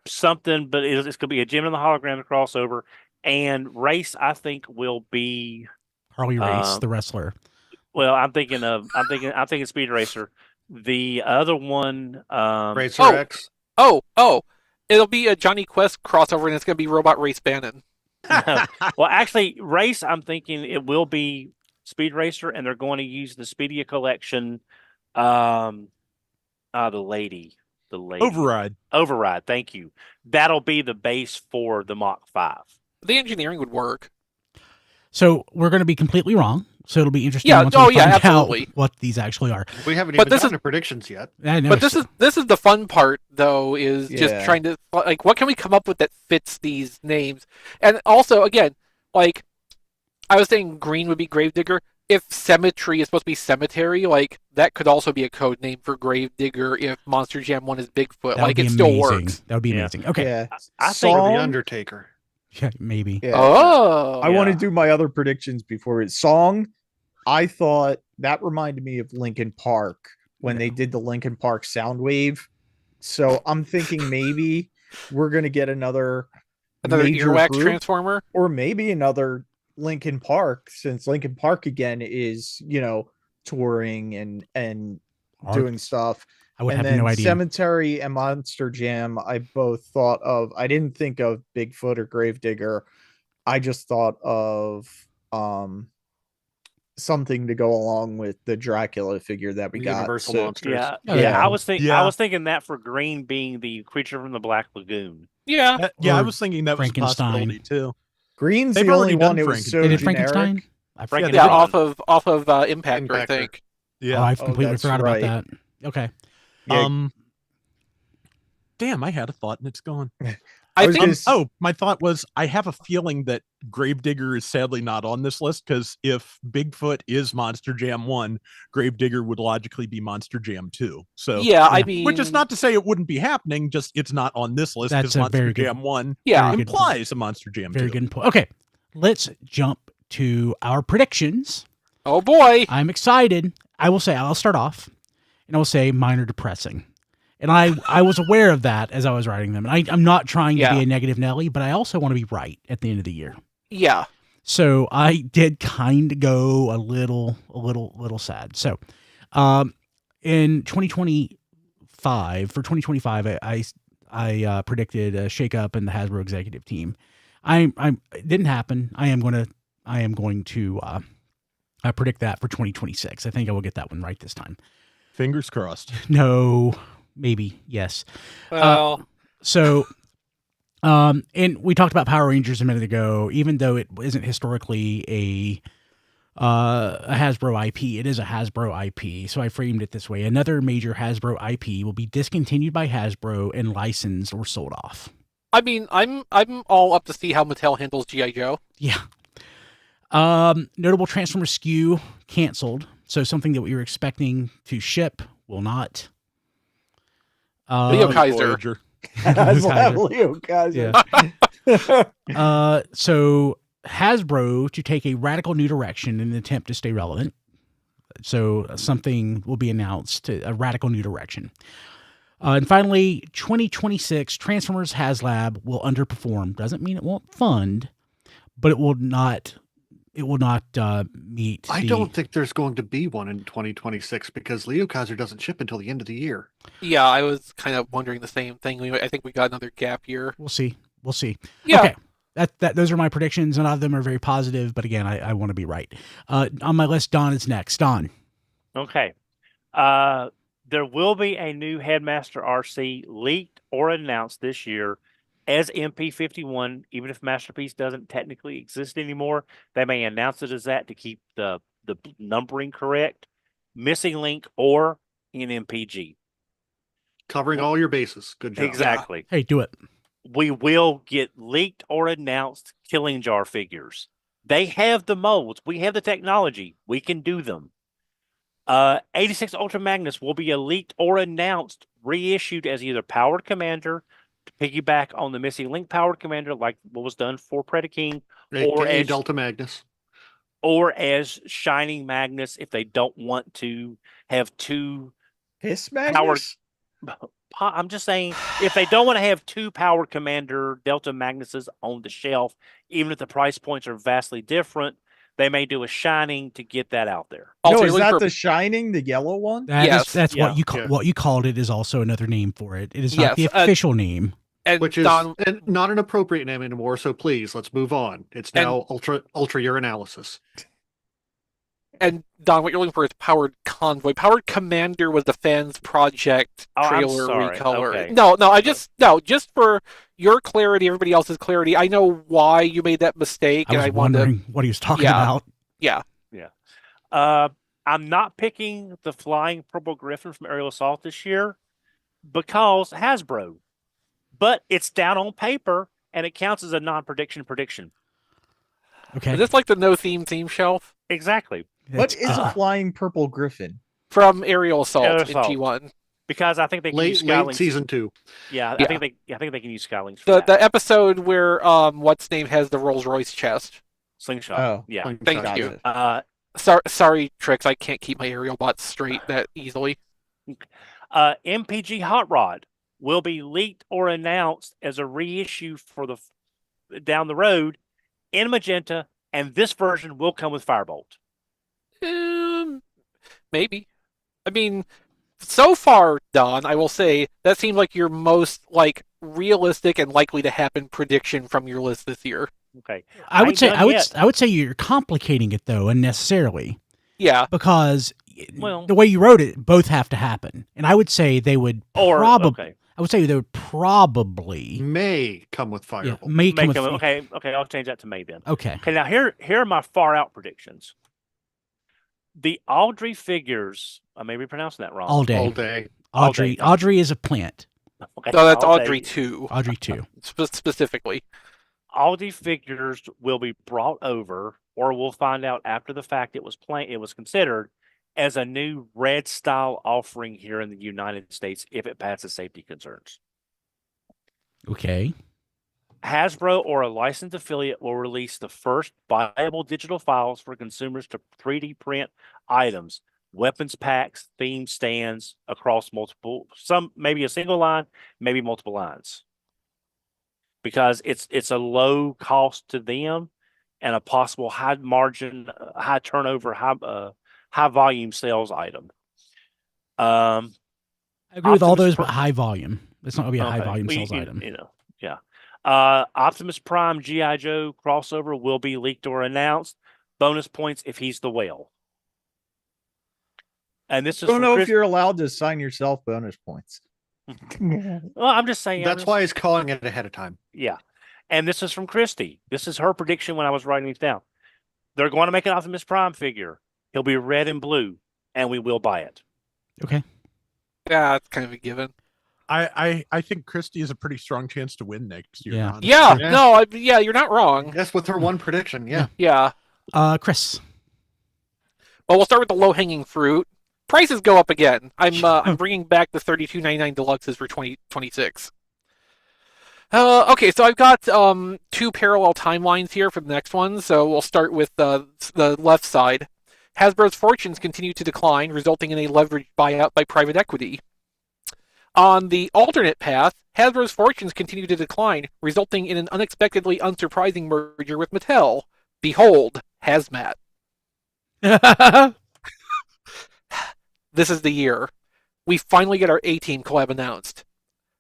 something. But it's going to be a gem in the holograms crossover. And race, I think, will be. Harley Race, the wrestler. Well, I'm thinking Speed Racer. The other one, Racer Oh. X. Oh, it'll be a Johnny Quest crossover, and it's going to be Robot Race Bannon. well, actually, race. I'm thinking it will be Speed Racer, and they're going to use the Speedia collection. The lady. Override. Thank you. That'll be the base for the Mach 5. The engineering would work. So we're going to be completely wrong. So it'll be interesting Yeah, once oh, we yeah, find absolutely. out what these actually are. We haven't But even this done is- the predictions yet. I know. But this is the fun part, though, is just Yeah. trying to like, what can we come up with that fits these names? And also, again, like I was saying, green would be Gravedigger. If Cemetery is supposed to be cemetery, like that could also be a code name for Gravedigger. If Monster Jam 1 is Bigfoot, That would like be it still amazing. works. That would be Yeah. amazing. Okay. Yeah. I think Or Song- the Undertaker. Yeah, maybe. Yeah. Oh, I want to do my other predictions before it. Song, I thought that reminded me of Linkin Park when they did the Linkin Park Soundwave. So I'm thinking maybe we're gonna get another major earwax group, transformer. or maybe another Linkin Park, since Linkin Park again is touring and doing stuff. I would and have then no idea. Cemetery and Monster Jam, I both thought of. I didn't think of Bigfoot or Gravedigger. I just thought of something to go along with the Dracula figure that we The got. Universal So- Monsters. Yeah, Oh, yeah. yeah. I was Yeah. thinking that for green being the creature from the Black Lagoon. Yeah, I Or was thinking that was a Frankenstein. possibility too. Green's They've the only already done one that was so They did generic. Frankenstein? I forgot. yeah, Frankenstein. off of Impactor, I Impactor. think. Yeah. Oh, I Oh, completely that's forgot right. about that. Okay. Yeah. Damn, I had a thought and it's gone. I was think gonna s- Oh, my thought was I have a feeling that Gravedigger is sadly not on this list because if Bigfoot is Monster Jam 1, Gravedigger would logically be Monster Jam 2. So yeah, I yeah. mean, which is not to say it wouldn't be happening, just it's not on this list That's because a Monster very good- Jam 1 yeah. very good point. implies a Monster Jam Very 2. good point. Okay. Let's jump to our predictions. Oh boy, I'm excited. I'll start off and I will say mine are depressing. And I was aware of that as I was writing them. And I'm not trying to be Yeah. a negative Nelly, but I also want to be right at the end of the year. yeah. So I did kind of go a little sad. So, in 2025, for 2025, I predicted a shakeup in the Hasbro executive team. It didn't happen. I am going to predict that for 2026. I think I will get that one right this time. Fingers crossed. No, maybe yes. Well, So, and we talked about Power Rangers a minute ago. Even though it isn't historically a Hasbro IP, it is a Hasbro IP. So I framed it this way: another major Hasbro IP will be discontinued by Hasbro and licensed or sold off. I mean, I'm all up to see how Mattel handles GI Joe. Yeah. Notable Transformer SKU canceled. So something that we were expecting to ship will not. Leo Kaiser. Voyager. Leo Kaiser. So Hasbro to take a radical new direction in an attempt to stay relevant. So something will be announced, a radical new direction. And finally, 2026 Transformers HasLab will underperform. Doesn't mean it won't fund, but it will not. It will not meet. I don't think there's going to be one in 2026 because Leo Kaiser doesn't ship until the end of the year. Yeah, I was kind of wondering the same thing. I think we got another gap year. We'll see. We'll see. Yeah. Okay. Those are my predictions. None of them are very positive, but again, I want to be right. On my list, Don is next. Don. Okay. There will be a new Headmaster RC leaked or announced this year as MP51. Even if Masterpiece doesn't technically exist anymore, they may announce it as that to keep the numbering correct. Missing Link or in MPG. Covering all your bases. Good job. Exactly. Hey, do it. We will get leaked or announced Killing Jar figures. They have the molds. We have the technology. We can do them. 86 Ultra Magnus will be a leaked or announced, reissued as either Powered Commander to piggyback on the Missing Link Powered Commander, like what was done for Predaking, or AKA as Delta Magnus. or as Shining Magnus if they don't want to have two Hiss powered. Magnus? I'm just saying, if they don't want to have two Powered Commander Delta Magnuses on the shelf, even if the price points are vastly different, they may do a Shining to get that out there. No, is that the Shining, the yellow one? Yes. That's Yeah. what you called it is also another name for it. It is Yes, not the official name. And Which is Don, not an appropriate name anymore, so please, let's move on. It's now Ultra Urinalysis. and Don, what you're looking for is Powered Convoy. Powered Commander was the fans project Oh, I'm trailer sorry. recolor. Okay. Just for your clarity, everybody else's clarity. I know why you made that mistake, I was wondering what he was talking about. Yeah. I'm not picking the Flying Purple Griffin from Aerial Assault this year because Hasbro, but it's down on paper and it counts as a non-prediction prediction. Okay. Is this like the no theme shelf Exactly. What is a flying purple griffin? from Aerial Assault Aerial in Assault. G1? Because I think they can use Late Skylings. season 2. Yeah, Yeah. I think they can use Skylings for that. The episode where what's name has the Rolls Royce chest. Slingshot. Oh. Yeah. Thank Got you. it. Sorry, Trix. I can't keep my aerial bots straight that easily. MPG Hot Rod will be leaked or announced as a reissue for the down the road in magenta, and this version will come with Firebolt. Maybe. I mean, so far, Don, I will say that seems like your most realistic and likely to happen prediction from your list this year. Okay. I would say ain't done yet. I would say you're complicating it though unnecessarily Yeah. because Well- the way you wrote it, both have to happen, and I would say they would probably. Okay. I would say they would probably May come with Firebolt. may come Make with, them, okay, I'll change that to May then. Okay. Okay, now here are my far out predictions. The Audrey figures, I may be pronouncing that wrong. All day. All day. All day. Audrey is a plant. Okay, No, that's all day. Audrey 2, Audrey too. specifically. Aldi figures will be brought over, or we'll find out after the fact it was considered as a new red style offering here in the United States if it passes safety concerns. Okay. Hasbro or a licensed affiliate will release the first viable digital files for consumers to 3D print items, weapons packs, theme stands across maybe a single line, maybe multiple lines. Because it's a low cost to them and a possible high margin, high turnover, high volume sales item. I agree with all Optimus those, Pri- but high volume. It's not going to be a high Okay. volume Well, sales item. Yeah. Optimus Prime G.I. Joe crossover will be leaked or announced. Bonus points if he's the whale. And this is I don't from know Chris- if you're allowed to assign yourself bonus points. Well, I'm just saying. That's why he's calling it ahead of time. Yeah. And this is from Christy. This is her prediction when I was writing these down. They're going to make an Optimus Prime figure. He'll be red and blue, and we will buy it. Okay. Yeah, it's kind of a given. I think Christie has a pretty strong chance to win next year. Yeah. honestly. Yeah, Yeah. no, you're not wrong. Yes, with her one prediction. Yeah. Yeah. Chris. Well, we'll start with the low-hanging fruit. prices go up again. I'm bringing back the $32.99 deluxes for 2026. Okay, so I've got two parallel timelines here for the next one. So we'll start with the left side. Hasbro's fortunes continue to decline, resulting in a leveraged buyout by private equity. On the alternate path, Hasbro's fortunes continue to decline, resulting in an unexpectedly unsurprising merger with Mattel. Behold, Hazmat. This is the year. We finally get our A-Team collab announced.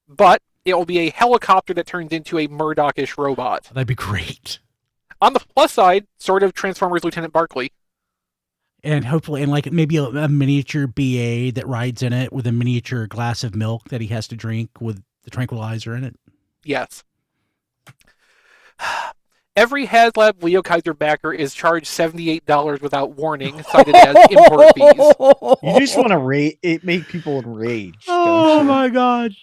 But it will be a helicopter that turns into a Murdoch-ish robot. That'd be great. On the plus side, sort of Transformers Lieutenant Barkley. And hopefully, and like maybe a miniature BA that rides in it with a miniature glass of milk that he has to drink with the tranquilizer in it. Yes. Every HasLab Leo Kaiser backer is charged $78 without warning, cited as import fees. You just want to make people enraged. Oh my god.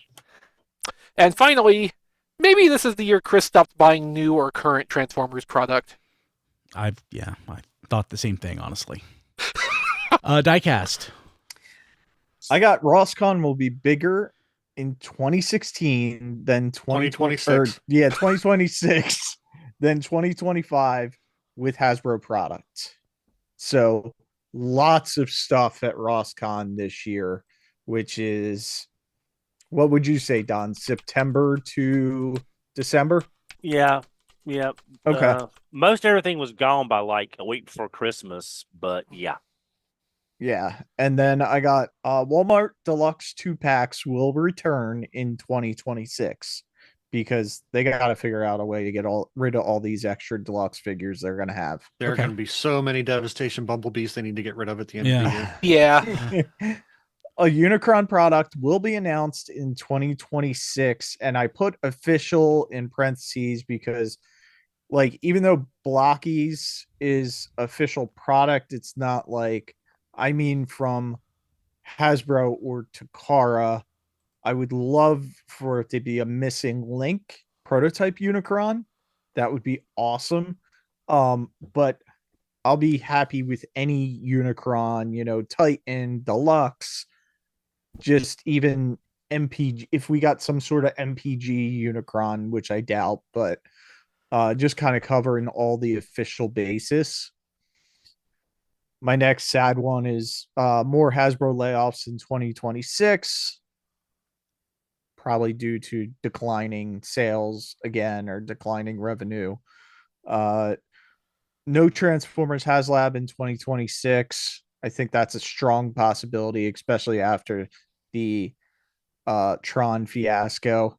And finally, maybe this is the year Chris stopped buying new or current Transformers product. I thought the same thing, honestly. Diecast. I got Rosscon will be bigger in 2016 than 2026. 2026 than 2025 with Hasbro product. So lots of stuff at Rosscon this year, which is, what would you say, Don? September to December? Yeah. Okay. Most everything was gone by like a week before Christmas, but yeah. Yeah. And then I got Walmart Deluxe 2-packs will return in 2026 because they got to figure out a way to get rid of all these extra deluxe figures they're going to have. There are going to be so many Devastation Bumblebees they need to get rid of at the end of the year. Yeah. A Unicron product will be announced in 2026, and I put official in parentheses because, like, even though Blokees is official product, it's not like, I mean, from Hasbro or Takara. I would love for it to be a missing Link prototype Unicron. That would be awesome. But I'll be happy with any Unicron, Titan, Deluxe, just even MPG. If we got some sort of MPG Unicron, which I doubt, but just kind of covering all the official basis. My next sad one is more Hasbro layoffs in 2026. Probably due to declining sales again or declining revenue. No Transformers HasLab in 2026. I think that's a strong possibility, especially after the Tron fiasco.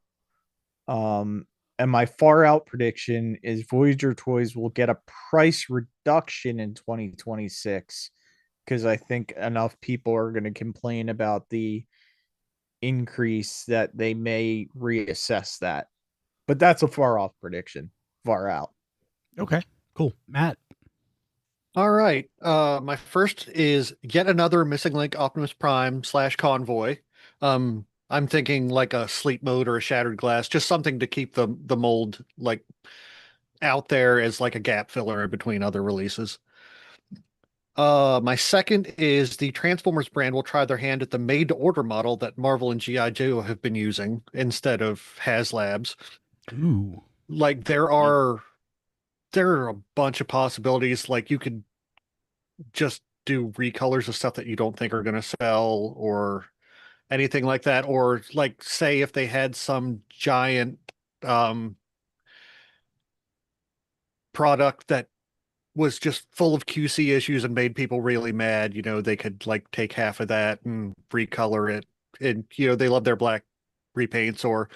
And my far out prediction is Voyager Toys will get a price reduction in 2026 because I think enough people are going to complain about the increase that they may reassess that. But that's a far off prediction. Far out. Okay, cool. Matt. All right. My first is yet another Missing Link Optimus Prime / Convoy. I'm thinking like a sleep mode or a shattered glass, just something to keep the mold like out there as like a gap filler in between other releases. My second is the Transformers brand will try their hand at the made-to-order model that Marvel and G.I. Joe have been using instead of HasLabs. Ooh. Like there are a bunch of possibilities. Like you could just do recolors of stuff that you don't think are going to sell or anything like that. Or like say if they had some giant product that was just full of QC issues and made people really mad, they could like take half of that and recolor it. And, they love their black repaints or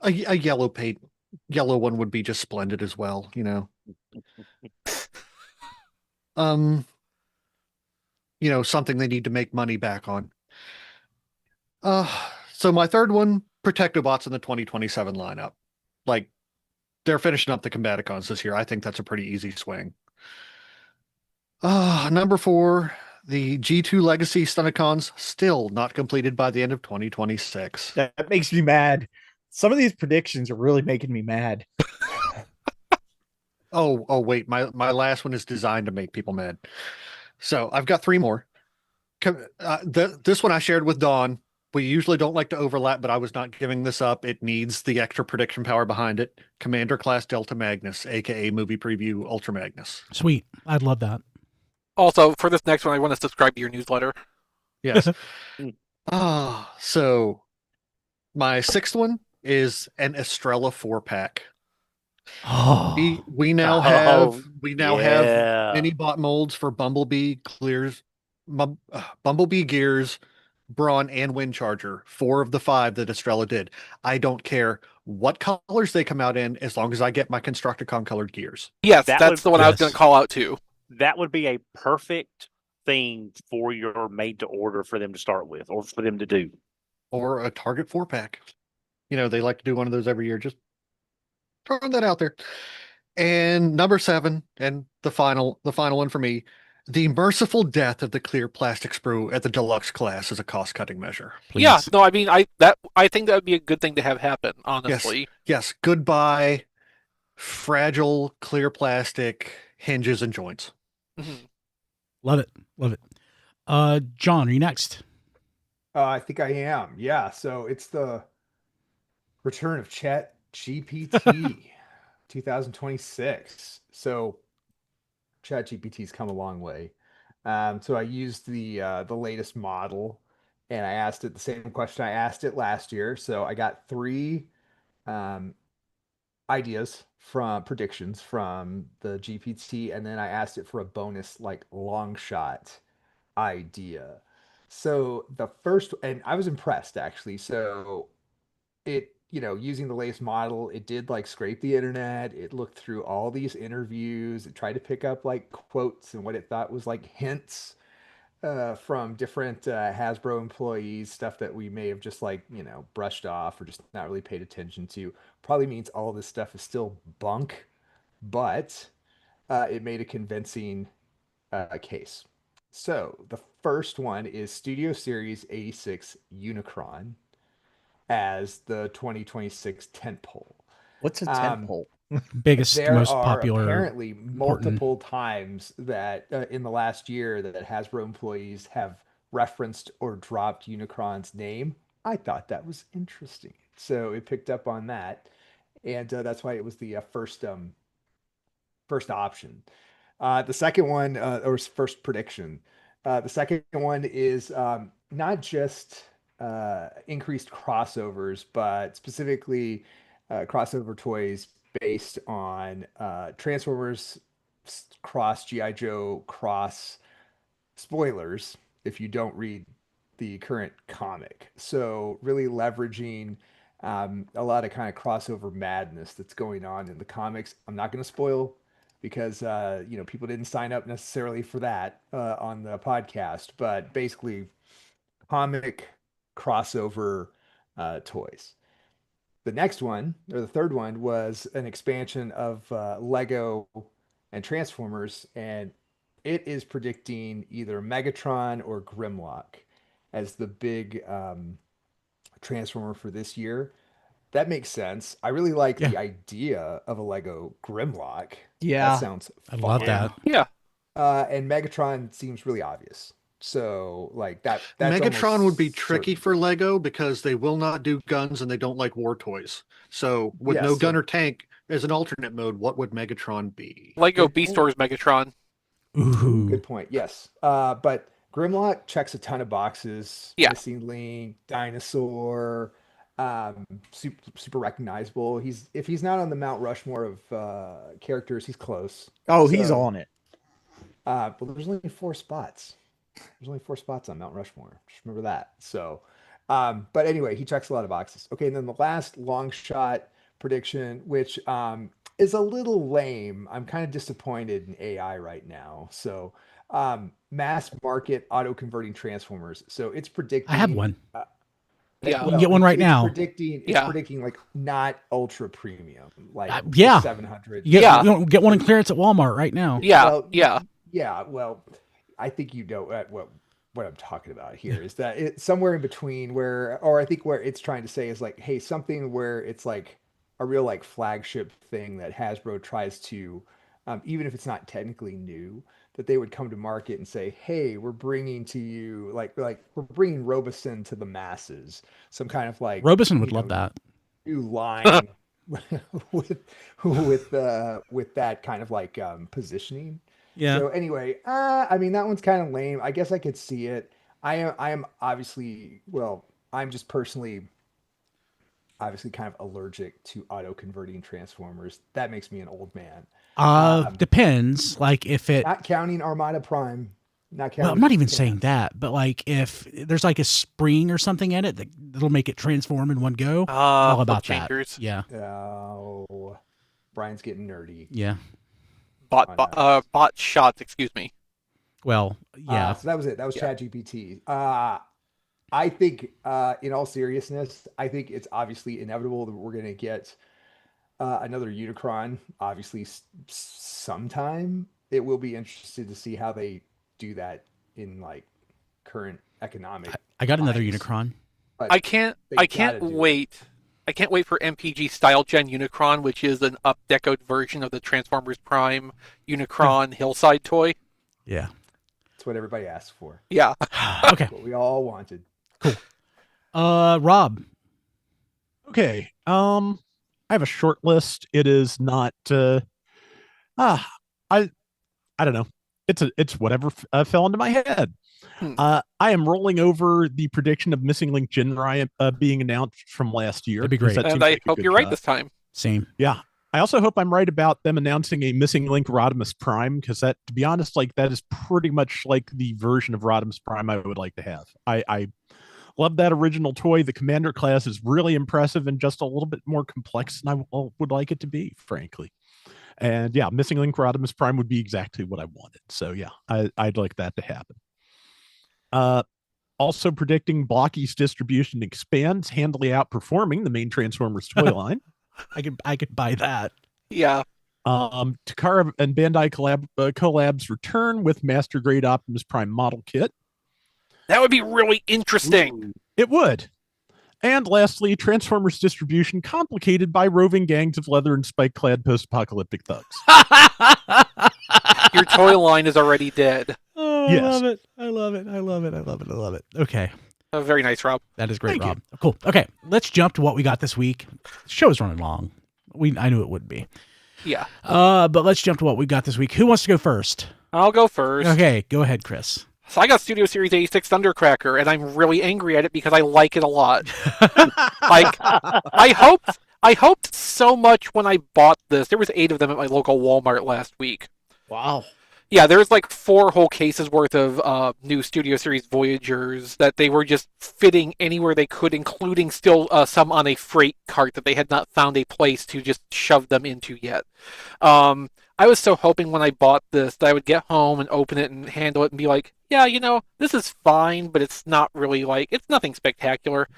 a yellow one would be just splendid as well, something they need to make money back on. So my third one, Protectobots in the 2027 lineup. Like they're finishing up the Combaticons this year. I think that's a pretty easy swing. Number 4, the G2 Legacy Stunticons still not completed by the end of 2026. That makes me mad. Some of these predictions are really making me mad. Oh, wait, my last one is designed to make people mad. So I've got 3 more. This one I shared with Dawn. We usually don't like to overlap, but I was not giving this up. It needs the extra prediction power behind it. Commander Class Delta Magnus, aka Movie Preview Ultra Magnus. Sweet. I'd love that. Also, for this next one, I want to subscribe to your newsletter. Yes. So my sixth one is an Estrela 4-pack. Oh, We now have yeah. minibot molds for Bumblebee, Bumblebee, Gears, Brawn, and Windcharger. 4 of the 5 that Estrela did. I don't care what colors they come out in, as long as I get my Constructicon colored gears. Yes, That that's would- the one I was yes. going to call out too. That would be a perfect thing for your made to order for them to start with, or for them to do. Or a Target 4-pack. You know, they like to do one of those every year. Just throwing that out there. And number 7, and the final one for me, the merciful death of the clear plastic sprue at the Deluxe class is a cost-cutting measure. please. Yeah, no, I mean, I think that would be a good thing to have happen, honestly. Yes, goodbye, fragile clear plastic hinges and joints. Mhm. Love it. Love it. John, are you next? I think I am. Yeah. So it's the return of Chat GPT 2026. So Chat GPT's come a long way. So I used the latest model, and I asked it the same question I asked it last year. So I got 3 ideas from predictions from the GPT, and then I asked it for a bonus like long shot idea. So the first, and I was impressed actually. So it, using the latest model, it did like scrape the internet. It looked through all these interviews. It tried to pick up like quotes and what it thought was like hints from different Hasbro employees, stuff that we may have just like, brushed off or just not really paid attention to. Probably means all this stuff is still bunk, but it made a convincing case. So the first one is Studio Series 86 Unicron as the 2026 tentpole. What's a Um, tentpole? Biggest, There most are popular. apparently important. multiple times that in the last year that Hasbro employees have referenced or dropped Unicron's name. I thought that was interesting, so it picked up on that, and that's why it was the first option. The second one, or first prediction, the second one is not just increased crossovers, but specifically crossover toys based on Transformers cross G.I. Joe cross spoilers if you don't read the current comic. So really leveraging a lot of kind of crossover madness that's going on in the comics. I'm not going to spoil because people didn't sign up necessarily for that on the podcast, but basically comic crossover toys. The next one, or the third one, was an expansion of Lego and Transformers, and it is predicting either Megatron or Grimlock as the big Transformer for this year. That makes sense. I really like the idea of a Lego Grimlock. Yeah. That sounds I fun. love that. Yeah. And Megatron seems really obvious. So like that's Megatron would be almost tricky certain. for Lego because they will not do guns and they don't like war toys. So with Yeah, no so- gun or tank as an alternate mode, what would Megatron be? Lego Good Beast point. Wars Megatron. Ooh. Good point. Yes. But Grimlock checks a ton of boxes. Yeah. Missing Link, Dinosaur, super recognizable. If he's not on the Mount Rushmore of characters, he's close. Oh, he's So, on it. Well, there's only 4 spots. There's only 4 spots on Mount Rushmore. Just remember that. So, but anyway, he checks a lot of boxes. Okay, and then the last long shot prediction, which is a little lame. I'm kind of disappointed in AI right now. So, mass market auto converting transformers. So it's predicting. I have one. Yeah. You can get one right now. It's Yeah. predicting like not ultra premium, like yeah. 700. You Yeah. get one in clearance at Walmart right now. Yeah. Well, Yeah. Yeah, well, I think you know what I'm talking about here is that it's somewhere in between or I think where it's trying to say is like, hey, something where it's like a real like flagship thing that Hasbro tries to even if it's not technically new, that they would come to market and say, "Hey, we're bringing to you like we're bringing Robosen to the masses." Some kind of like Robosen would love that new line with that kind of like positioning. Yeah. So anyway, I mean that one's kind of lame. I guess I could see it. I am obviously, well, I'm just personally obviously kind of allergic to auto converting transformers. That makes me an old man. Depends. Like if it, not counting Armada Prime, not counting. well, I'm not even saying that, but like if there's like a spring or something in it that'll make it transform in one go, all about that. changers. Yeah. Oh, Brian's getting nerdy. Yeah. Bot shots. Excuse me. Well, yeah. So that was it. That was ChatGPT. I think, in all seriousness, I think it's obviously inevitable that we're going to get another Unicron. Obviously, sometime. It will be interested to see how they do that in like current economic. I got another times. Unicron. But I can't wait. I can't wait for MPG Style Gen Unicron, which is an up-decoed version of the Transformers Prime Unicron Hillside toy. Yeah. That's what everybody asked for. Yeah. Okay. What we all wanted. Cool. Rob. Okay. I have a short list. It is not I don't know. It's whatever fell into my head. I am rolling over the prediction of Missing Link Jinrai being announced from last year. That'd be great. And I hope you're right this time. Same. Yeah. I also hope I'm right about them announcing a Missing Link Rodimus Prime, because that, to be honest, like that is pretty much like the version of Rodimus Prime I would like to have. I love that original toy. The Commander class is really impressive and just a little bit more complex than I would like it to be, frankly. And yeah, Missing Link Rodimus Prime would be exactly what I wanted. So yeah, I'd like that to happen. Also predicting Blokees distribution expands, handily outperforming the main Transformers toy line. I could buy that. Yeah. Takara and Bandai collabs return with Master Grade Optimus Prime model kit. That would be really interesting. Ooh, it would. And lastly, Transformers distribution complicated by roving gangs of leather and spike-clad post-apocalyptic thugs. Your toy line is already dead. Oh, Yes. I love it. Okay. Very nice, Rob. That is great, Thank you. Rob. Cool. Okay. Let's jump to what we got this week. The show is running long. I knew it would be. Yeah. But let's jump to what we got this week. Who wants to go first? I'll go first. Okay. Go ahead, Chris. So I got Studio Series 86 Thundercracker, and I'm really angry at it because I like it a lot. Like, I hoped so much when I bought this. There was 8 of them at my local Walmart last week. Wow. Yeah, there's like 4 whole cases worth of new Studio Series Voyagers that they were just fitting anywhere they could, including still some on a freight cart that they had not found a place to just shove them into yet. I was so hoping when I bought this that I would get home and open it and handle it and be like, yeah, this is fine, but it's not really it's nothing spectacular.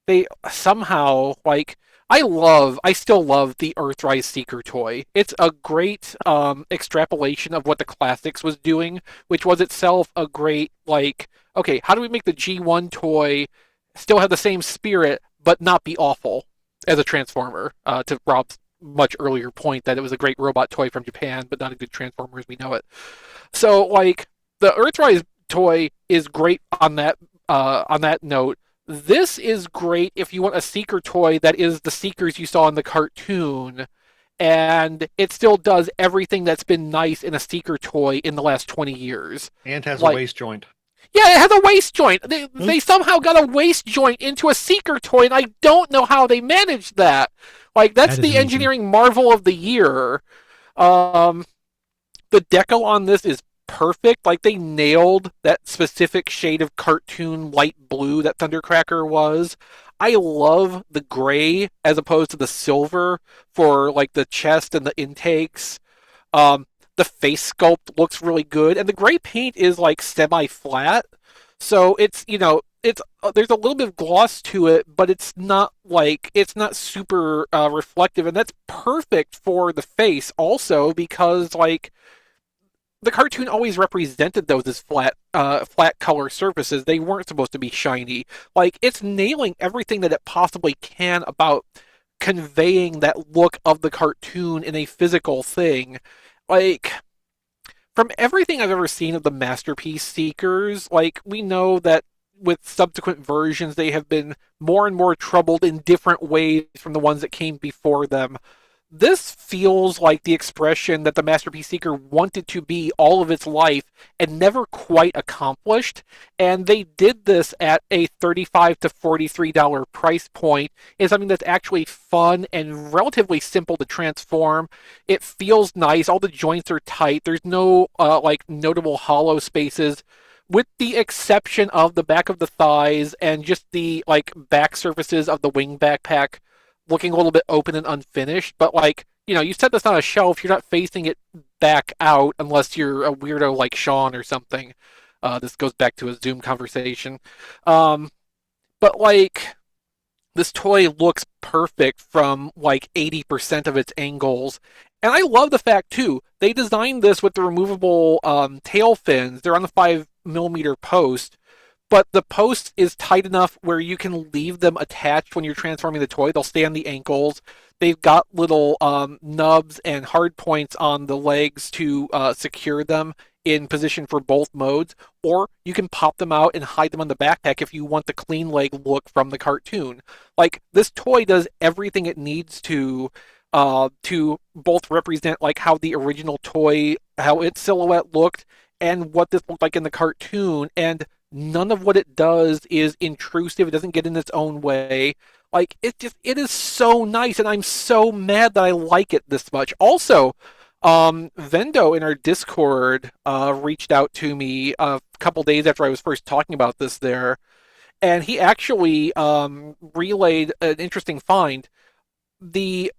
They somehow, I still love the Earthrise Seeker toy. It's a great extrapolation of what the Classics was doing, which was itself a great, okay, how do we make the G1 toy still have the same spirit, but not be awful as a Transformer, to Rob's much earlier point that it was a great robot toy from Japan, but not a good Transformer as we know it. So, the Earthrise toy is great on that note. This is great if you want a Seeker toy that is the Seekers you saw in the cartoon, and it still does everything that's been nice in a Seeker toy in the last 20 years. And has a waist joint. Yeah, it has a waist joint. They somehow got a waist joint into a Seeker toy, and I don't know how they managed that. That's the engineering marvel of the year. The deco on this is perfect. They nailed that specific shade of cartoon light blue that Thundercracker was. I love the gray as opposed to the silver for the chest and the intakes. The face sculpt looks really good, and the gray paint is semi-flat, so it's there's a little bit of gloss to it, but it's not super reflective, and that's perfect for the face also because the cartoon always represented those as flat color surfaces. They weren't supposed to be shiny. It's nailing everything that it possibly can about conveying that look of the cartoon in a physical thing. like, from everything I've ever seen of the Masterpiece Seekers, like, we know that with subsequent versions, they have been more and more troubled in different ways from the ones that came before them. This feels like the expression that the Masterpiece Seeker wanted to be all of its life and never quite accomplished. And they did this at a $35 to $43 price point in something that's actually fun and relatively simple to transform. It feels nice. All the joints are tight. There's no like notable hollow spaces, with the exception of the back of the thighs and just the like back surfaces of the wing backpack looking a little bit open and unfinished. But like, you know, you set this on a shelf, you're not facing it back out unless you're a weirdo like Sean or something. This goes back to a Zoom conversation. But like, this toy looks perfect from like 80% of its angles. And I love the fact too, they designed this with the removable tail fins. They're on the 5mm post, but the post is tight enough where you can leave them attached when you're transforming the toy. They'll stay on the ankles. They've got little nubs and hard points on the legs to secure them in position for both modes, or you can pop them out and hide them on the backpack if you want the clean leg look from the cartoon. Like, this toy does everything it needs to both represent like how the original toy, how its silhouette looked, and what this looked like in the cartoon, and none of what it does is intrusive. It doesn't get in its own way. Like, it is so nice, and I'm so mad that I like it this much. Also, Vendo in our Discord reached out to me a couple days after I was first talking about this there, and he actually relayed an interesting find. The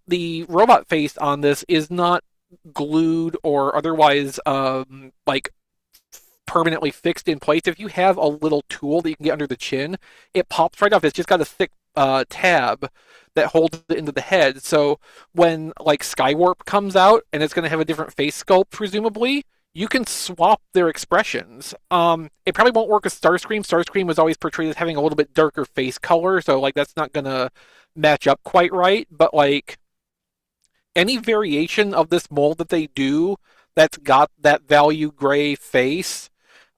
robot face on this is not glued or otherwise like permanently fixed in place. If you have a little tool that you can get under the chin, it pops right off. It's just got a thick tab that holds it into the head. So when like Skywarp comes out and it's going to have a different face sculpt, presumably, you can swap their expressions. It probably won't work with Starscream. Starscream was always portrayed as having a little bit darker face color, so like that's not going to match up quite right. But like, any variation of this mold that they do that's got that value gray face,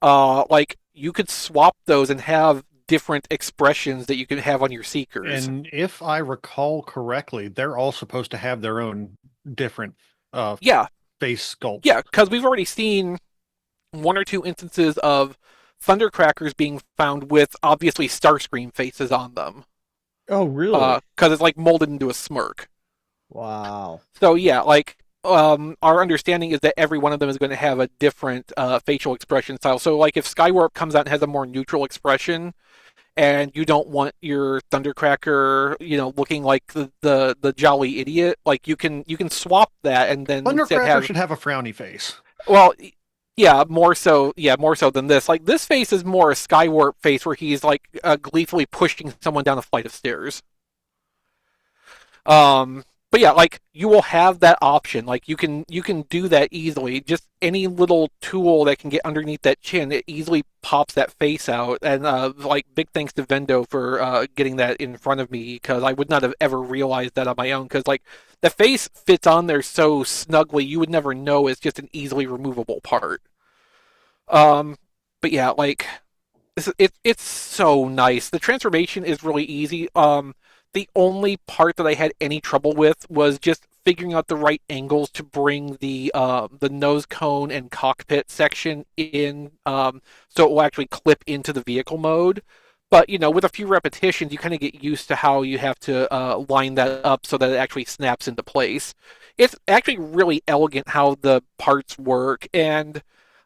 like, you could swap those and have different expressions that you can have on your Seekers. And if I recall correctly, they're all supposed to have their own different face sculpts. Yeah, because we've already seen one or two instances of Thundercrackers being found with obviously Starscream faces on them. Oh, really? Because it's like molded into a smirk. Wow. So yeah, like, our understanding is that every one of them is going to have a different facial expression style. So like, if Skywarp comes out and has a more neutral expression, and you don't want your Thundercracker, you know, looking like the jolly idiot, like, you can swap that and then Thundercracker should have a frowny face. Well, yeah, more so than this. Like, this face is more a Skywarp face where he's like gleefully pushing someone down a flight of stairs. But yeah, like, you will have that option. Like, you can do that easily. Just any little tool that can get underneath that chin, it easily pops that face out. And like, big thanks to Vendo for getting that in front of me, because I would not have ever realized that on my own. Because like, the face fits on there so snugly, you would never know it's just an easily removable part. But yeah, like, it's so nice. The transformation is really easy. The only part that I had any trouble with was just figuring out the right angles to bring the nose cone and cockpit section in, so it will actually clip into the vehicle mode. But, you know, with a few repetitions, you kind of get used to how you have to line that up so that it actually snaps into place. It's actually really elegant how the parts work. And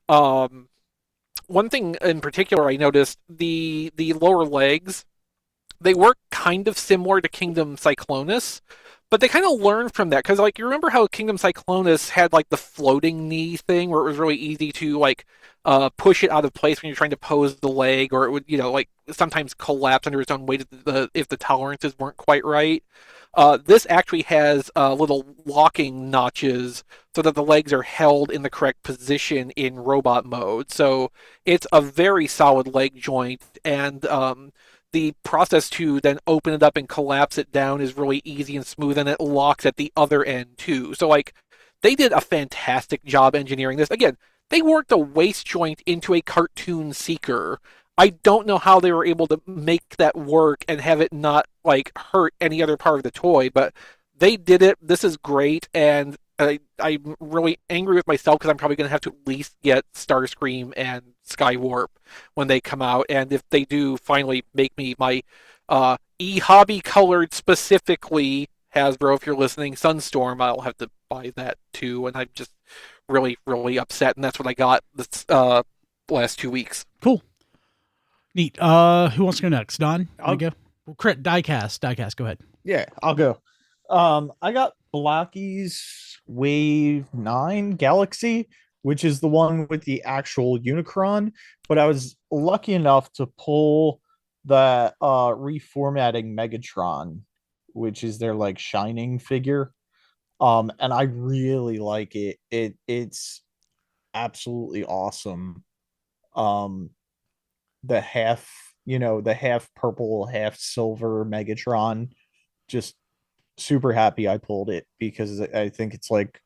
one thing in particular I noticed, the lower legs, they work kind of similar to Kingdom Cyclonus, but they kind of learned from that. Because, like, you remember how Kingdom Cyclonus had, like, the floating knee thing where it was really easy to, like, push it out of place when you're trying to pose the leg, or it would, you know, like, sometimes collapse under its own weight if the tolerances weren't quite right. This actually has little locking notches so that the legs are held in the correct position in robot mode. So it's a very solid leg joint, and the process to then open it up and collapse it down is really easy and smooth, and it locks at the other end too. So like, they did a fantastic job engineering this. Again, they worked a waist joint into a cartoon seeker. I don't know how they were able to make that work and have it not like hurt any other part of the toy, but they did it. This is great, and I'm really angry with myself because I'm probably going to have to at least get Starscream and Skywarp when they come out. And if they do finally make me my e-hobby colored specifically, Hasbro, if you're listening, Sunstorm, I'll have to buy that too. And I'm just really, really upset. And that's what I got this last 2 weeks. Cool. Neat. Who wants to go next? Don? I'll go. Crit Diecast, go ahead. Yeah, I'll go. I got Blokees Wave 9 Galaxy, which is the one with the actual Unicron, but I was lucky enough to pull the reformatting Megatron, which is their like shining figure. And I really like it. It's absolutely awesome. The half purple, half silver Megatron, just super happy I pulled it because I think it's like,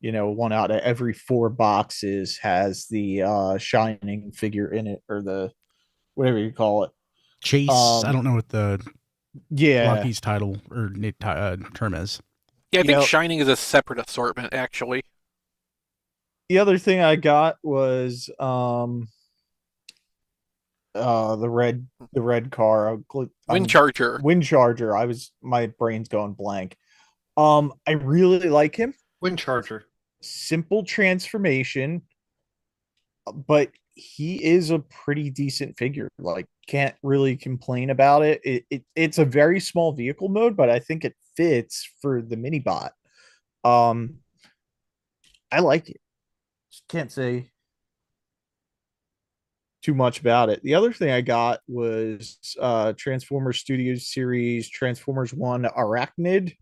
one out of every 4 boxes has the shining figure in it, or the whatever you call it. Chase. I don't know what the Blokees title or term is. Yeah, I think shining is a separate assortment, actually. The other thing I got was the red car, Windcharger. My brain's going blank. I really like him. Windcharger. Simple transformation, but he is a pretty decent figure. Like, can't really complain about it. It's a very small vehicle mode, but I think it fits for the minibot. I like it. Just can't say too much about it. The other thing I got was Transformers Studios Series Transformers 1 Arachnid,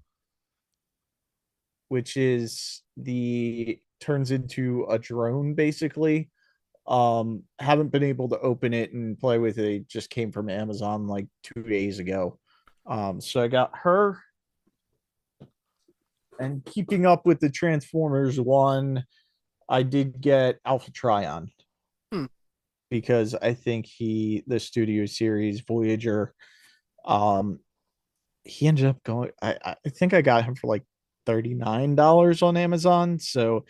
which is turns into a drone basically. Haven't been able to open it and play with it. It just came from Amazon like 2 days ago. So I got her. And keeping up with the Transformers 1, I did get Alpha Trion. Because I think the Studio Series Voyager, he ended up going, I think I got him for like $39 on Amazon, so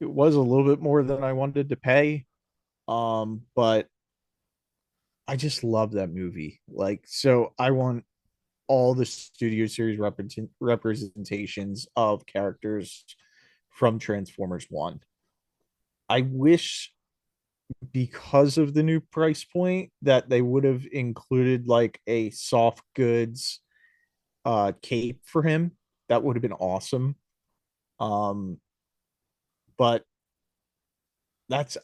it was a little bit more than I wanted to pay. But I just love that movie. Like, so I want all the Studio Series representations of characters from Transformers 1. I wish, because of the new price point, that they would have included like a soft goods cape for him. That would have been awesome. But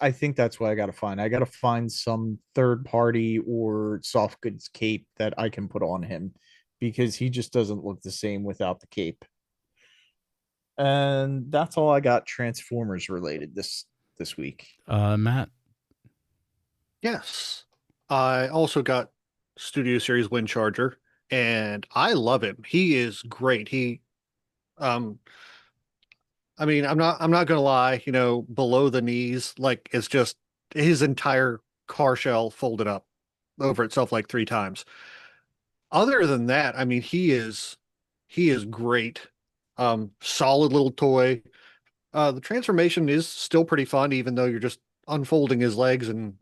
I think that's what I gotta find. I gotta find some third party or soft goods cape that I can put on him, because he just doesn't look the same without the cape. And that's all I got Transformers related this week. Matt? Yes. I also got Studio Series Windcharger, and I love him. He is great. I mean, I'm not gonna lie, below the knees, like, it's just his entire car shell folded up over itself like 3 times. Other than that, I mean, he is great. Solid little toy. The transformation is still pretty fun, even though you're just unfolding his legs and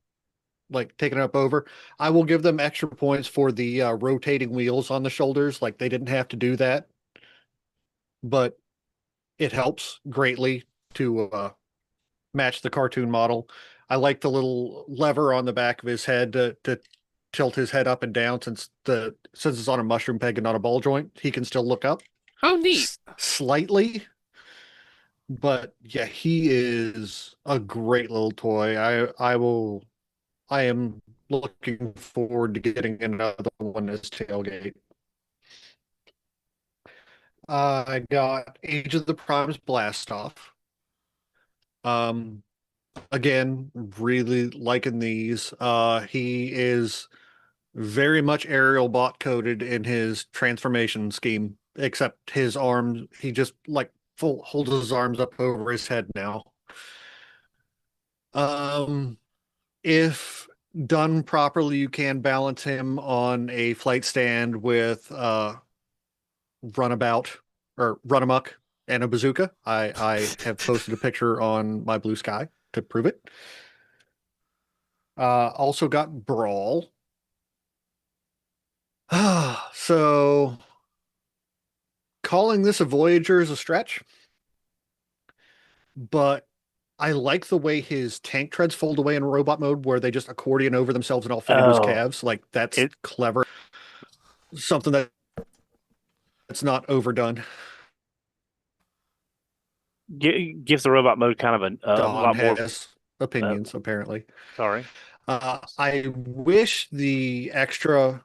like taking it up over. I will give them extra points for the rotating wheels on the shoulders. Like, they didn't have to do that, but it helps greatly to match the cartoon model. I like the little lever on the back of his head to tilt his head up and down, since it's on a mushroom peg and not a ball joint. He can still look up. Oh, neat. Slightly. But yeah, he is a great little toy. I am looking forward to getting another one as tailgate. I got Age of the Primes Blastoff. Again, really liking these. He is very much aerial bot coded in his transformation scheme, except his arms, he just like holds his arms up over his head now. If done properly, you can balance him on a flight stand with runabout or run amok and a bazooka. I have posted a picture on my Blue Sky to prove it. Also got Brawl. So calling this a Voyager is a stretch, but I like the way his tank treads fold away in robot mode, where they just accordion over themselves and all fit into his calves. Like, that's clever. Something that's not overdone. Gives the robot mode kind of a lot more opinions, apparently. Sorry. I wish the extra.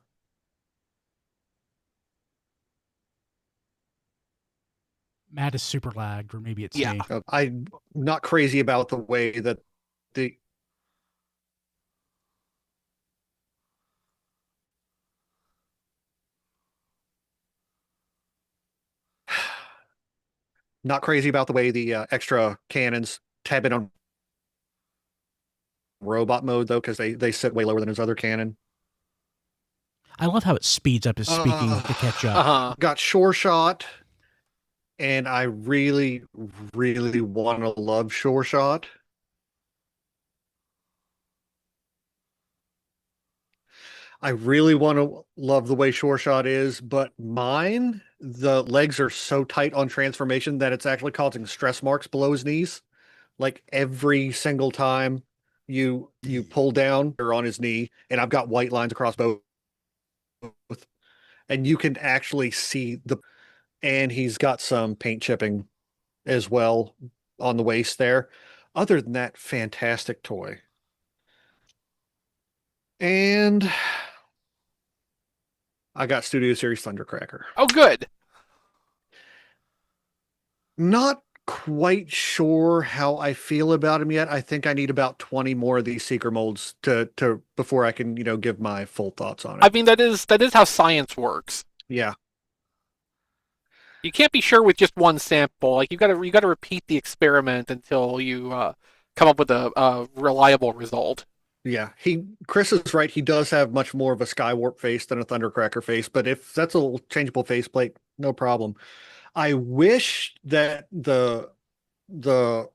Matt is super lagged, or maybe it's me. I'm not crazy about the way that the. Not crazy about the way the extra cannons tab in on robot mode, though, because they sit way lower than his other cannon. I love how it speeds up his speaking to catch up. Got Sure Shot, and I really, really want to love Sure Shot. I really want to love the way Sure Shot is, but mine, the legs are so tight on transformation that it's actually causing stress marks below his knees. Like, every single time you pull down or on his knee, and I've got white lines across both. And you can actually see and he's got some paint chipping as well on the waist there. Other than that, fantastic toy. And I got Studio Series Thundercracker. Oh, good. Not quite sure how I feel about him yet. I think I need about 20 more of these Seeker molds to before I can, give my full thoughts on it. I mean, that is how science works. Yeah. You can't be sure with just one sample. Like, you got to repeat the experiment until you come up with a reliable result. Yeah, Chris is right. He does have much more of a Skywarp face than a Thundercracker face, but if that's a little changeable faceplate, no problem. I wish that the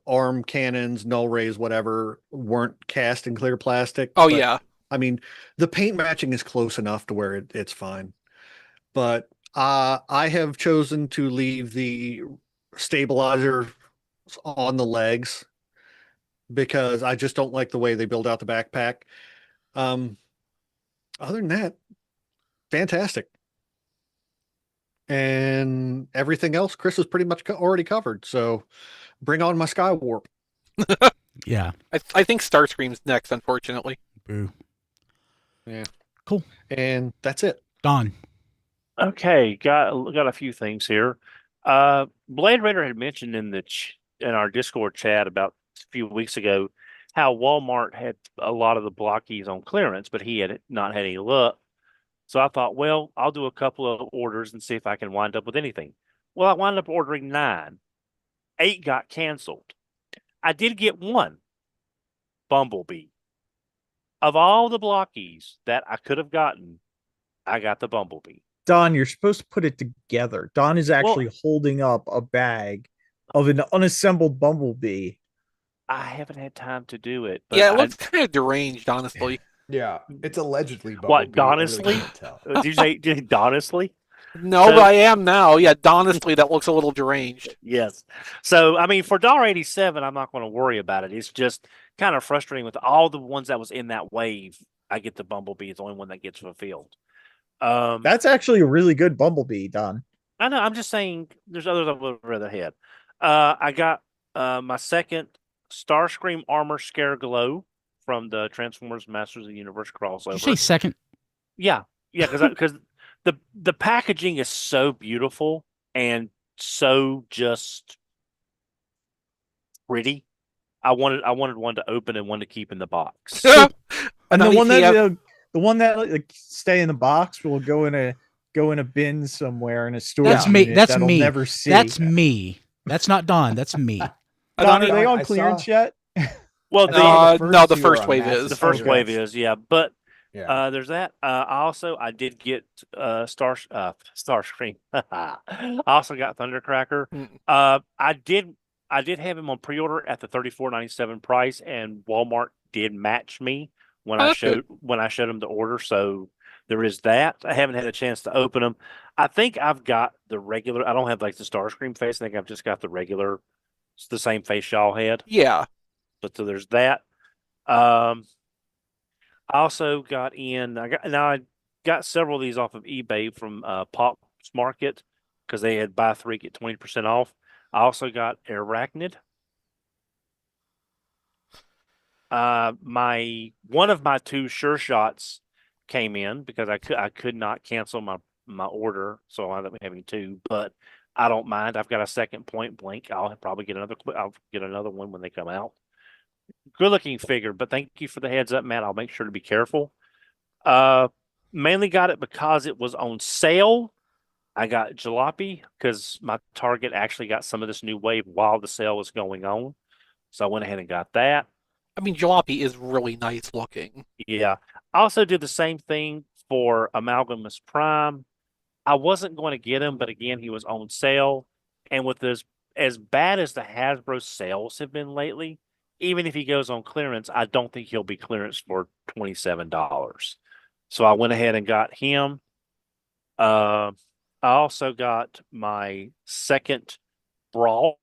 arm cannons, null rays, whatever, weren't cast in clear plastic. Oh, yeah. I mean, the paint matching is close enough to where it's fine. But I have chosen to leave the stabilizer on the legs because I just don't like the way they build out the backpack. Other than that, fantastic. And everything else, Chris has pretty much already covered. So bring on my Skywarp. Yeah. I think Starscream's next, unfortunately. Boo. Yeah. Cool. And that's it. Don. Okay, got a few things here. Blade Runner had mentioned in our Discord chat about a few weeks ago how Walmart had a lot of the Blokees on clearance, but he had not had any luck. So I thought, well, I'll do a couple of orders and see if I can wind up with anything. Well, I wound up ordering 9. 8 got canceled. I did get 1, Bumblebee. Of all the Blokees that I could have gotten, I got the Bumblebee. Don, you're supposed to put it together. Don is actually holding up a bag of an unassembled Bumblebee. I haven't had time to do it. But yeah, it looks kind of deranged, honestly. Yeah, it's allegedly Bumblebee. What, honestly? Did you say honestly? No, but I am now. Yeah, honestly, that looks a little deranged. Yes. So, I mean, for $1.87, I'm not going to worry about it. It's just kind of frustrating with all the ones that was in that wave. I get the Bumblebee. It's the only one that gets fulfilled. That's actually a really good Bumblebee, Don. I know. I'm just saying there's others I would rather had. I got my second Starscream Armor Scare Glow from the Transformers Masters of the Universe crossover. Did you say second? Yeah, because the packaging is so beautiful and so just pretty. I wanted one to open and one to keep in the box. And the one that like stay in the box will go in a bin somewhere in a store. That's me. That's that'll me. Never see. That's me. That's not Don. That's me. Don, are mean, they on I clearance saw- yet? Well, no, the two first are on wave massive is. the first Okay. wave is, yeah. But Yeah. there's that. I did get Starscream. I also got Thundercracker. I did have him on pre-order at the $34.97 price, and Walmart did match me when I showed him the order. So there is that. I haven't had a chance to open them. I think I've got the regular. I don't have like the Starscream face. I think I've just got the regular. It's the same face y'all had. Yeah. But so there's that. I also got I got several of these off of eBay from Pop's Market because they had buy 3 get 20% off. I also got Arachnid. One of my 2 Sure Shots came in because I could not cancel my order, so I ended up having 2. But I don't mind. I've got a second Point Blank. I'll probably get another one when they come out. Good looking figure, but thank you for the heads up, Matt. I'll make sure to be careful. Mainly got it because it was on sale. I got Jalopy because my Target actually got some of this new wave while the sale was going on. So I went ahead and got that. I mean, Jalopy is really nice looking. Yeah. I also did the same thing for Amalgamus Prime. I wasn't going to get him, but again, he was on sale. And with this, as bad as the Hasbro sales have been lately, even if he goes on clearance, I don't think he'll be clearance for $27. So I went ahead and got him. I also got my second Brawl.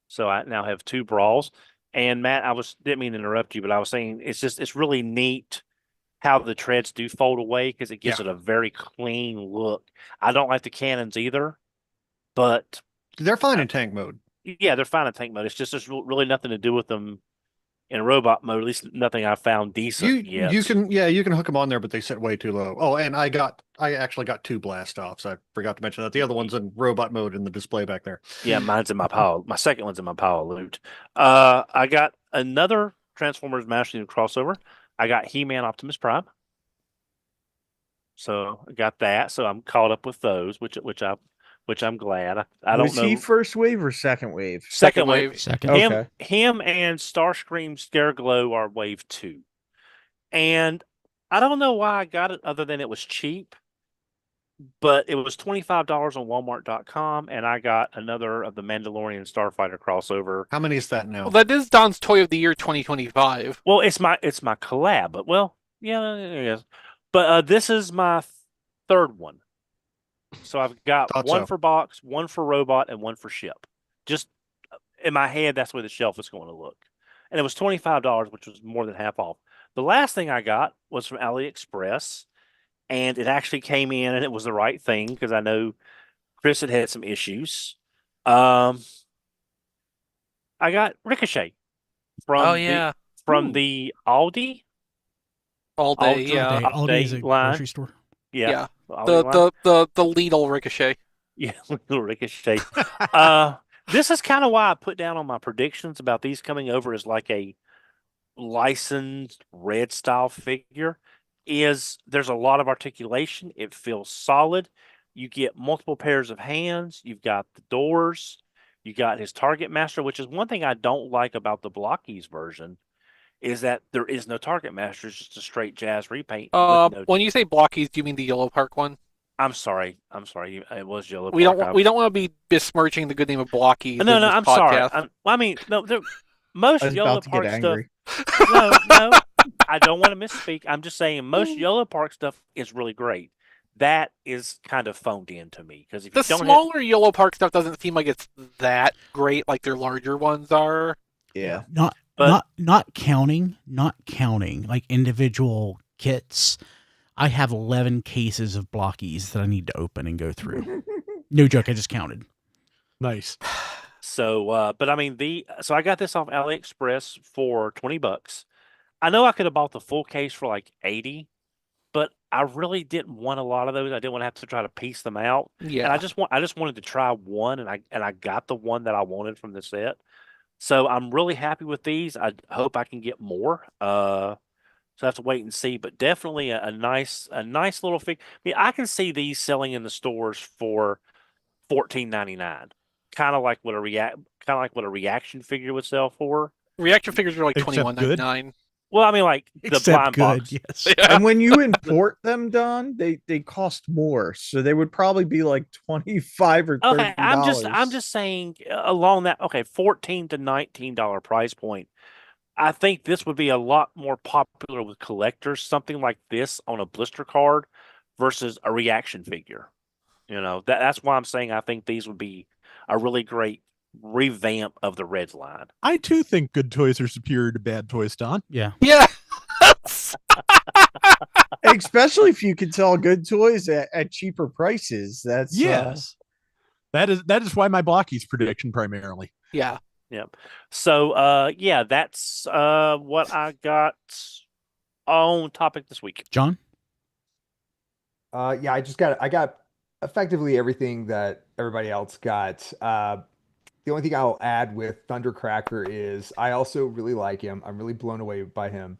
So I now have 2 Brawls. And Matt, didn't mean to interrupt you, but I was saying it's really neat how the treads do fold away because it gives it a very clean look. I don't like the cannons either, but They're fine in tank mode. yeah, they're fine in tank mode. It's just there's really nothing to do with them in robot mode. At least nothing I found decent yet. You can hook them on there, but they sit way too low. Oh, and I actually got 2 blast offs. I forgot to mention that. The other one's in robot mode in the display back there. Yeah, mine's in my pile. My second one's in my pile of loot. I got another Transformers Master Union crossover. I got He-Man Optimus Prime. So I got that. So I'm caught up with those, which I'm glad. I don't know. Was he first wave or second wave? Second wave. Second. Okay. Him and Starscream Scareglow are wave 2. And I don't know why I got it other than it was cheap. But it was $25 on Walmart.com, and I got another of the Mandalorian Starfighter crossover. How many is that now? Well, that is Don's Toy of the Year 2025. Well, it's my collab, but yes. But this is my third one. So I've got one for box, one for robot, and one for ship. Just in my head, that's where the shelf is going to look. And it was $25, which was more than half off. The last thing I got was from AliExpress. And it actually came in, and it was the right thing because I know Chris had some issues. I got Ricochet from the Aldi. All day, yeah. Aldi's a grocery store. Yeah. The Lidl Ricochet. Yeah, little Ricochet. This is kind of why I put down on my predictions about these coming over as like a licensed red style figure. There's a lot of articulation. It feels solid. You get multiple pairs of hands. You've got the doors. You got his target master, which is one thing I don't like about the Blokees version, is that there is no target master. It's just a straight jazz repaint. When you say Blokees, do you mean the Yellow Park one? I'm sorry. It was Yellow We Park. We don't want to be besmirching the good name of Blokees. No, I'm podcast. sorry. Most Yellow Park stuff. No. I don't want to misspeak. I'm just saying most Yellow Park stuff is really great. That is kind of phoned in to me because if the you don't smaller Yellow Park stuff doesn't seem like it's that great, like their larger ones are. Yeah, not counting like individual kits. I have 11 cases of Blokees that I need to open and go through. No joke, I just counted. Nice. So, but I mean so I got this off AliExpress for $20. I know I could have bought the full case for like 80, but I really didn't want a lot of those. I didn't want to have to try to piece them out. Yeah. And I just wanted to try one, and I got the one that I wanted from the set. So I'm really happy with these. I hope I can get more. So I have to wait and see. But definitely a nice little fig. I mean, I can see these selling in the stores for $14.99. kind of like what a reaction figure would sell for. Reaction figures are like Except $21.99. Well, I mean, like the blind Except good, box. yes. And when you import them, Don, they cost more, so they would probably be like $25 or $30. Okay, I'm just saying along that $14 to $19 price point. I think this would be a lot more popular with collectors, something like this on a blister card versus a reaction figure. You know, that's why I'm saying I think these would be a really great revamp of the Reds line. I too think good toys are superior to bad toys, Don. Yeah. Yeah. Especially if you can sell good toys at cheaper prices. That's yes. That is why my Blokees prediction primarily. Yeah. Yep. So that's what I got on topic this week. John? I got effectively everything that everybody else got. The only thing I'll add with Thundercracker is I also really like him. I'm really blown away by him.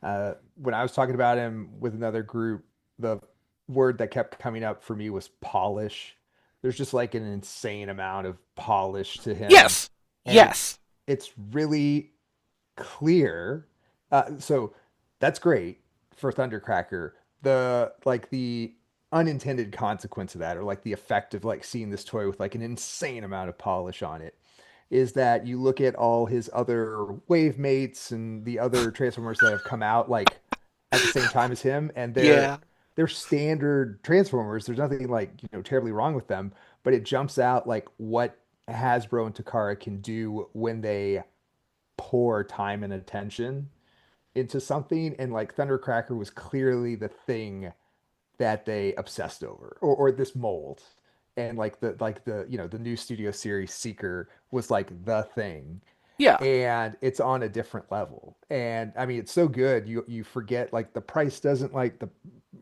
When I was talking about him with another group, the word that kept coming up for me was polish. There's just like an insane amount of polish to him. Yes. And Yes. it's really clear. So that's great for Thundercracker. The unintended consequence of that, or like the effect of like seeing this toy with like an insane amount of polish on it, is that you look at all his other wave mates and the other Transformers that have come out like at the same time as him, and they're standard Transformers. There's nothing like, terribly wrong with them, but it jumps out like what Hasbro and Takara can do when they pour time and attention into something. And like Thundercracker was clearly the thing that they obsessed over, or this mold. And like the new Studio Series Seeker was like the thing. Yeah. And it's on a different level. And I mean, it's so good. You forget like the price doesn't like the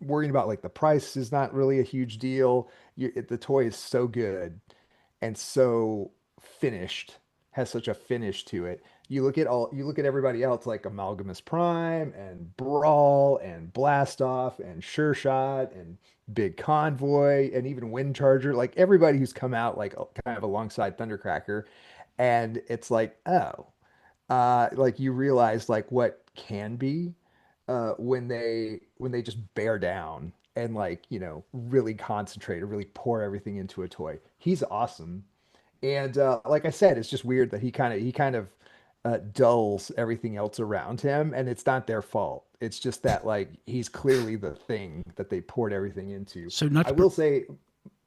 worrying about like the price is not really a huge deal. The toy is so good and so finished, has such a finish to it. You look at everybody else like Amalgamus Prime and Brawl and Blastoff and Sure Shot and Big Convoy and even Windcharger, like everybody who's come out like kind of alongside Thundercracker. And it's like, like you realize like what can be when they just bear down and like, really concentrate or really pour everything into a toy. He's awesome. And like I said, it's just weird that he kind of dulls everything else around him, and it's not their fault. It's just that like he's clearly the thing that they poured everything into. So I will say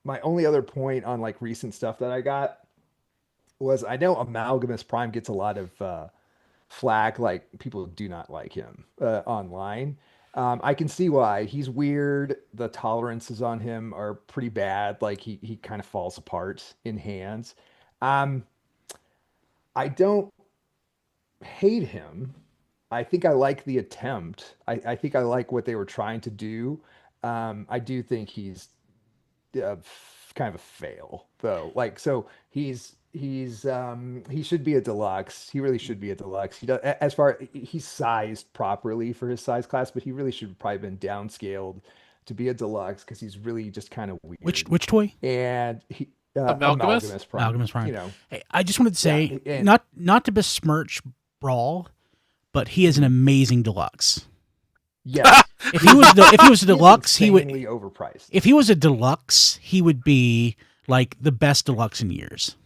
my only other point on like recent stuff that I got was I know Amalgamus Prime gets a lot of flack, like people do not like him online. I can see why. He's weird. The tolerances on him are pretty bad. Like he kind of falls apart in hands. I don't hate him. I think I like the attempt. I think I like what they were trying to do. I do think he's kind of a fail though. Like, so he should be a deluxe. He really should be a deluxe. He does, he's sized properly for his size class, but he really should have probably been downscaled to be a deluxe because he's really just kind of weird. Which toy? And he Amalgamus Prime. Amalgamus Prime. Hey, I just wanted to say, not to besmirch Brawl, but he is an amazing deluxe. Yes. If he was a deluxe, he would overpriced. If he was a deluxe, he would be like the best deluxe in years.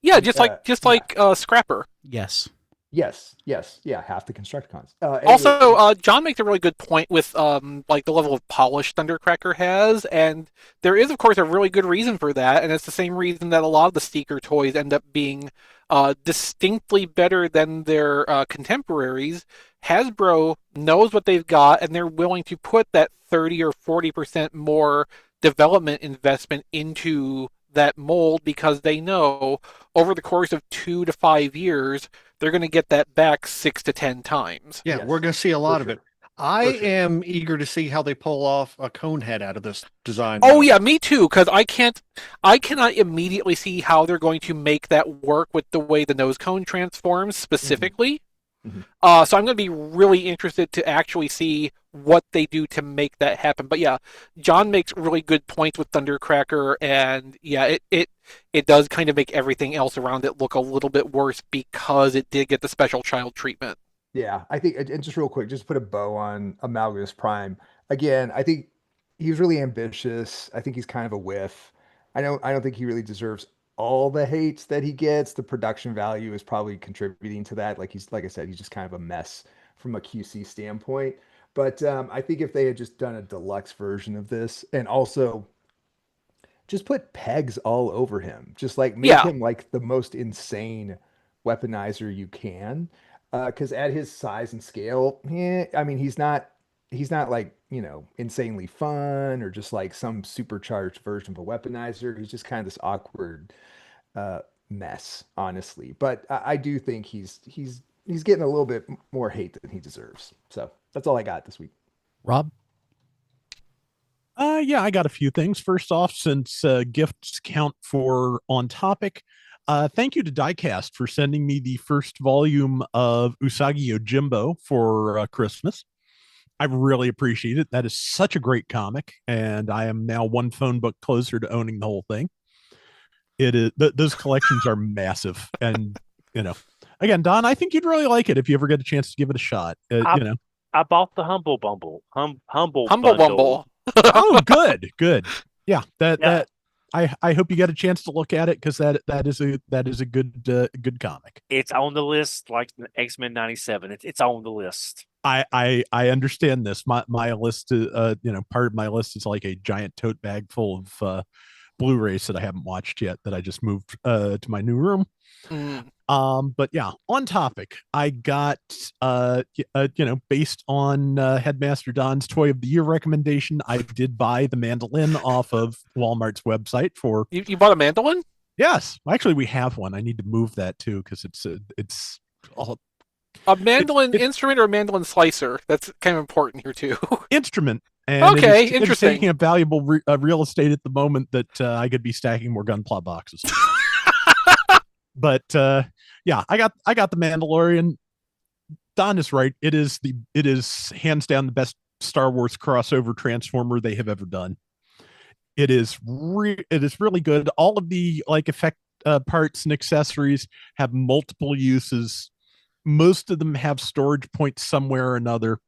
Yeah, just like Scrapper. Yes. Yes. Yeah, half the Constructicons. Also, John makes a really good point with like the level of polish Thundercracker has, and there is, of course, a really good reason for that, and it's the same reason that a lot of the Seeker toys end up being distinctly better than their contemporaries. Hasbro knows what they've got, and they're willing to put that 30 or 40% more development investment into that mold because they know over the course of 2 to 5 years they're going to get that back 6 to 10 times. Yeah, Yes, we're going to see a lot of sure. it. I am eager to see how they pull off a cone head out of this design. Oh yeah, me too, because I cannot immediately see how they're going to make that work with the way the nose cone transforms specifically. Mm-hmm. So I'm going to be really interested to actually see what they do to make that happen. But yeah, John makes really good points with Thundercracker, and yeah, it does kind of make everything else around it look a little bit worse because it did get the special child treatment. Yeah, I think, and just real quick, just put a bow on Amalgamus Prime. Again, I think he's really ambitious. I think he's kind of a whiff. I don't think he really deserves all the hate that he gets. The production value is probably contributing to that. Like I said, he's just kind of a mess from a QC standpoint. But I think if they had just done a deluxe version of this, and also just put pegs all over him, just like make Yeah. him like the most insane weaponizer you can. Because at his size and scale, I mean, he's not like, insanely fun or just like some supercharged version of a weaponizer. He's just kind of this awkward mess, honestly. But I do think he's getting a little bit more hate than he deserves. So that's all I got this week. Rob? Yeah, I got a few things. First off, since gifts count for on topic, thank you to Diecast for sending me the first volume of Usagi Yojimbo for Christmas. I really appreciate it. That is such a great comic, and I am now one phone book closer to owning the whole thing. It is those collections are massive, and again, Don, I think you'd really like it if you ever get a chance to give it a shot. I bought the Humble Humble Bumble. Oh, good. Yeah, that I hope you get a chance to look at it, because that is a good comic. It's on the list, like X-Men 97. It's on the list. I understand this. My list, part of my list is like a giant tote bag full of Blu-rays that I haven't watched yet, that I just moved to my new room. But yeah, on topic, I got based on Headmaster Don's Toy of the Year recommendation, I did buy the mandolin off of Walmart's website for. You bought a mandolin? Yes, actually, we have one. I need to move that too, because it's all. A mandolin instrument or a mandolin slicer? That's kind of important here too. Instrument. And okay, it's interesting. taking a valuable real estate at the moment that I could be stacking more gunpla boxes. But yeah, I got the Mandalorian. Don is right. It is hands down the best Star Wars crossover transformer they have ever done. It is really good. All of the effect parts and accessories have multiple uses. Most of them have storage points somewhere or another.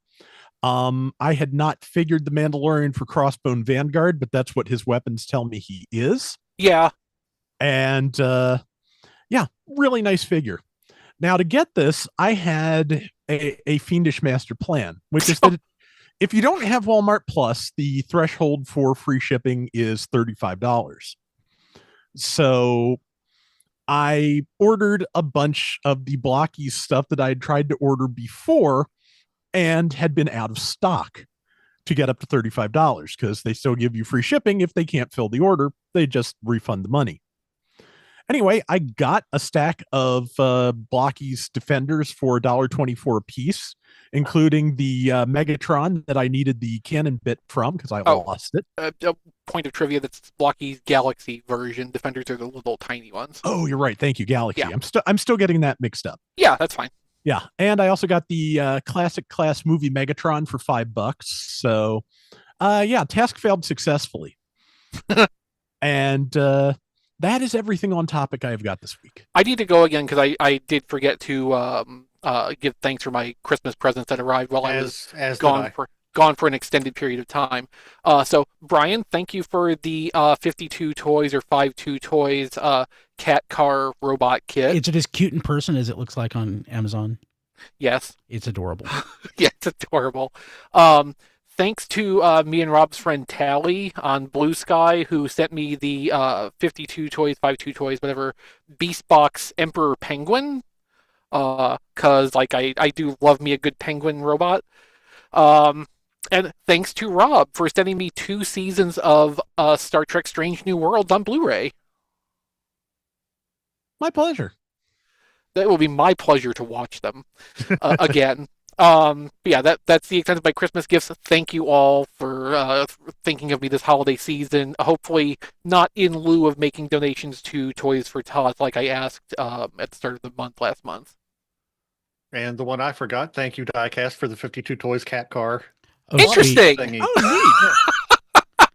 I had not figured the Mandalorian for Crossbone Vanguard, but that's what his weapons tell me he is. Yeah. And yeah, really nice figure. Now, to get this, I had a fiendish master plan, which is that if you don't have Walmart Plus, the threshold for free shipping is $35. So I ordered a bunch of the Blokees stuff that I had tried to order before and had been out of stock to get up to $35, because they still give you free shipping. If they can't fill the order, they just refund the money. Anyway, I got a stack of Blokees Defenders for $1.24 a piece, including the Megatron that I needed the cannon bit from because I lost it. A point of trivia, that's Blokees Galaxy version. Defenders are the little tiny ones. Oh, you're right. Thank you, Galaxy. Yeah. I'm still getting that mixed up. Yeah, that's fine. Yeah, and I also got the classic class movie Megatron for $5. So, yeah, task failed successfully. And that is everything on topic I have got this week. I need to go again because I did forget to give thanks for my Christmas presents that arrived while I was gone for an extended period of time. So, Brian, thank you for the 52 toys or 52 toys cat car robot kit. Is it as cute in person as it looks like on Amazon? Yes. It's adorable. Yeah, it's adorable. Thanks to me and Rob's friend Tally on Blue Sky, who sent me the 52 toys, 52 toys, whatever, Beast Box Emperor Penguin. Because I do love me a good penguin robot. And thanks to Rob for sending me 2 seasons of Star Trek Strange New Worlds on Blu-ray. My pleasure. That will be my pleasure to watch them again. Yeah, that's the extent of my Christmas gifts. Thank you all for thinking of me this holiday season. Hopefully not in lieu of making donations to Toys for Tots like I asked at the start of the month last month. And the one I forgot, thank you, Diecast, for the 52 Toys cat car. Oh, Interesting. sweet. Oh, neat.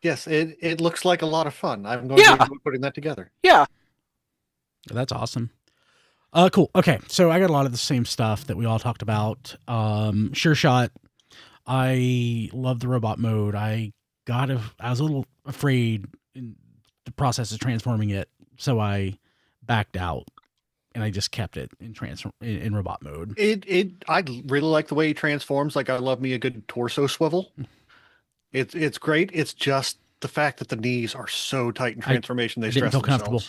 Yes, it looks like a lot of fun. I'm going to enjoy putting that together. Yeah. That's awesome. Cool. Okay, so I got a lot of the same stuff that we all talked about. Sure Shot. I love the robot mode. I was a little afraid in the process of transforming it, so I backed out and I just kept it in robot mode. I really like the way he transforms. Like, I love me a good torso swivel. It's great. It's just the fact that the knees are so tight in transformation. I didn't feel comfortable.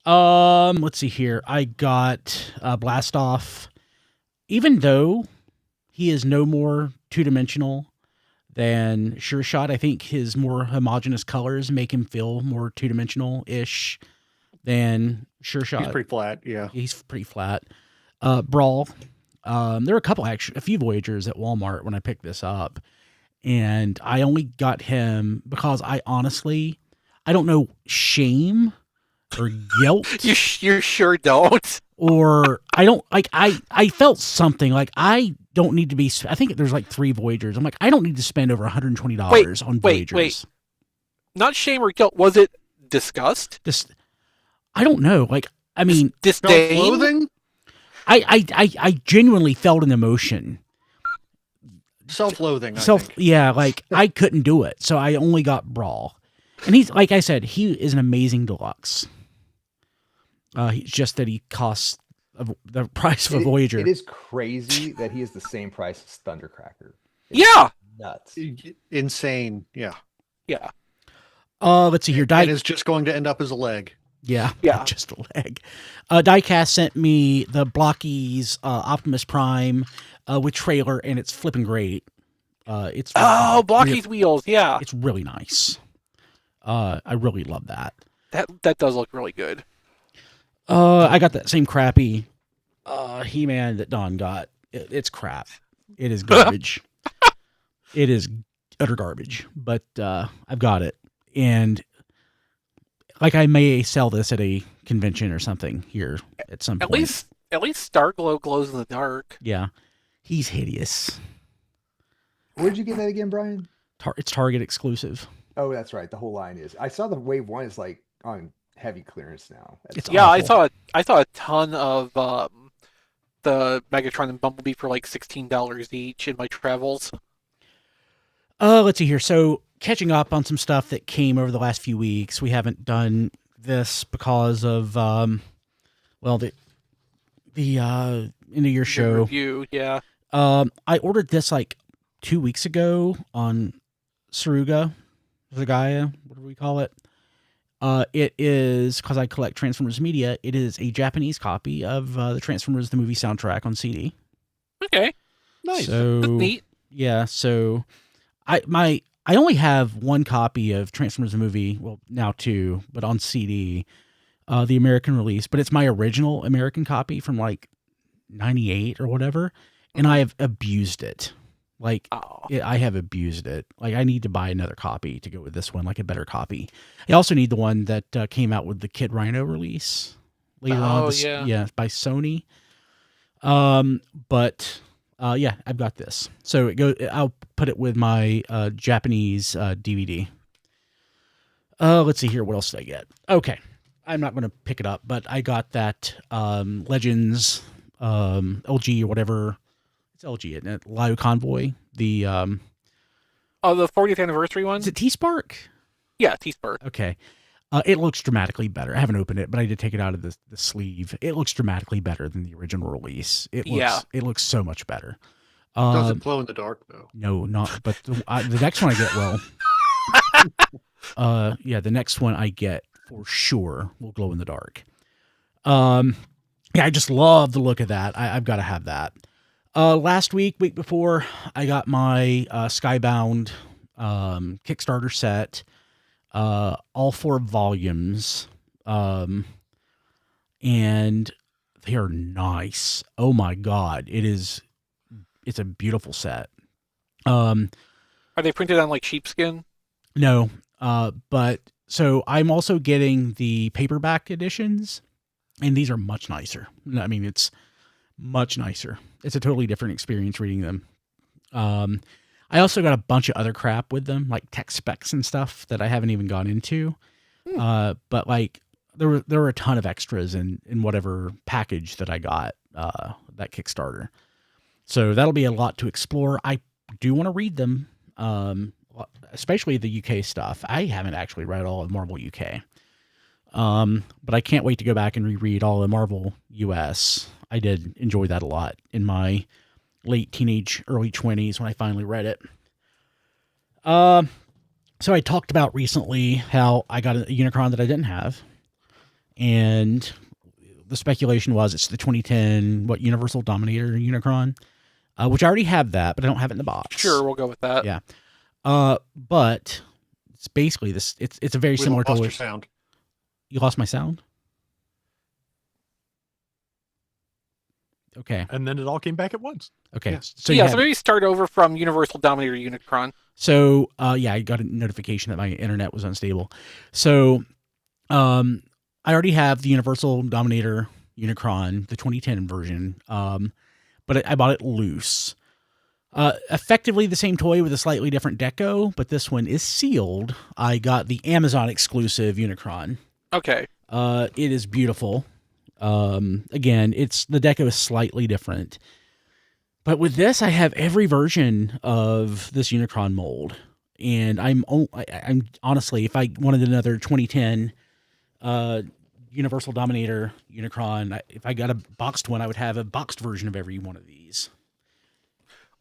Let's see here. I got Blast Off. Even though he is no more two-dimensional than Sure Shot, I think his more homogeneous colors make him feel more two-dimensional-ish than Sure Shot. He's pretty flat, yeah. He's pretty flat. Brawl. There were a few Voyagers at Walmart when I picked this up, and I only got him because I don't know shame or guilt. You sure don't. Or I don't like. I felt something like I don't need to be. I think there's like 3 Voyagers. I'm like, I don't need to spend over $120 on Voyagers. Wait. Not shame or guilt. Was it disgust? I don't know. Like, I mean, disdain. Self-loathing? I genuinely felt an emotion. Self-loathing. Yeah, like I couldn't do it, so I only got Brawl, and he's like I said, he is an amazing deluxe. Just that he costs the price of a Voyager. It is crazy that he is the same price as Thundercracker. Yeah, nuts, insane. Yeah. Let's see here. And it's just going to end up as a leg. Yeah, just a leg. Diecast sent me the Blokees Optimus Prime with trailer, and it's flipping great. It's Blokees wheels. Yeah, it's really nice. I really love that. That does look really good. I got that same crappy He-Man that Don got. It's crap. It is garbage. It is utter garbage. But I've got it, and like I may sell this at a convention or something here at some point. At least Starglow glows in the dark. Yeah, he's hideous. Where'd you get that again, Brian? It's Target exclusive. Oh, that's right. The whole line is. I saw the Wave 1 is like on heavy clearance now. Awful. I saw a ton of the Megatron and Bumblebee for like $16 each in my travels. Let's see here. So catching up on some stuff that came over the last few weeks. We haven't done this because of the end of year show review. Yeah. I ordered this like 2 weeks ago on Zagaia, whatever we call it. It is, because I collect Transformers media, it is a Japanese copy of the Transformers the movie soundtrack on CD. Okay. Nice. So, that's neat. Yeah, so I only have one copy of Transformers the movie, well, now 2, but on CD, the American release, but it's my original American copy from like 98 or whatever, and I have abused it. Like, I have abused it. Like, I need to buy another copy to go with this one, like a better copy. I also need the one that came out with the Kid Rhino release later on. Yeah, by Sony. But I've got this. So I'll put it with my Japanese DVD. Let's see here. What else did I get? Okay. I'm not going to pick it up, but I got that Legends LG or whatever. It's LG, isn't it? Lio Convoy. The 40th anniversary one? Is it T-Spark? Yeah, T-Spark. Okay. It looks dramatically better. I haven't opened it, but I did take it out of the sleeve. It looks dramatically better than the original release. It looks so much better. Doesn't glow in the dark, though. No, not. But the next one I get will. The next one I get for sure will glow in the dark. I just love the look of that. I've got to have that. Last week before, I got my Skybound Kickstarter set, all 4 volumes, and they are nice. Oh my God, it's a beautiful set. Are they printed on like sheepskin? No, but so I'm also getting the paperback editions, and these are much nicer. I mean, it's much nicer. It's a totally different experience reading them I also got a bunch of other crap with them, like tech specs and stuff that I haven't even gone into. But like there were a ton of extras in whatever package that I got, that Kickstarter. So that'll be a lot to explore. I do want to read them, especially the UK stuff. I haven't actually read all of Marvel UK. But I can't wait to go back and reread all of Marvel US. I did enjoy that a lot in my late teenage, early 20s when I finally read it. So I talked about recently how I got a Unicron that I didn't have. And the speculation was it's the 2010, Universal Dominator Unicron, which I already have that, but I don't have it in the box. Sure, we'll go with that. Yeah. But it's basically this, it's a very similar lost toy. your sound. You lost my sound? Okay. And then it all came back at once. Okay. Yeah. So So maybe start over from Universal Dominator Unicron. So I got a notification that my internet was unstable. So I already have the Universal Dominator Unicron, the 2010 version. But I bought it loose. Effectively the same toy with a slightly different deco, but this one is sealed. I got the Amazon exclusive Unicron. Okay. It is beautiful. Again, the deco is slightly different. But with this, I have every version of this Unicron mold. And I'm honestly, if I wanted another 2010 Universal Dominator Unicron, if I got a boxed one, I would have a boxed version of every one of these.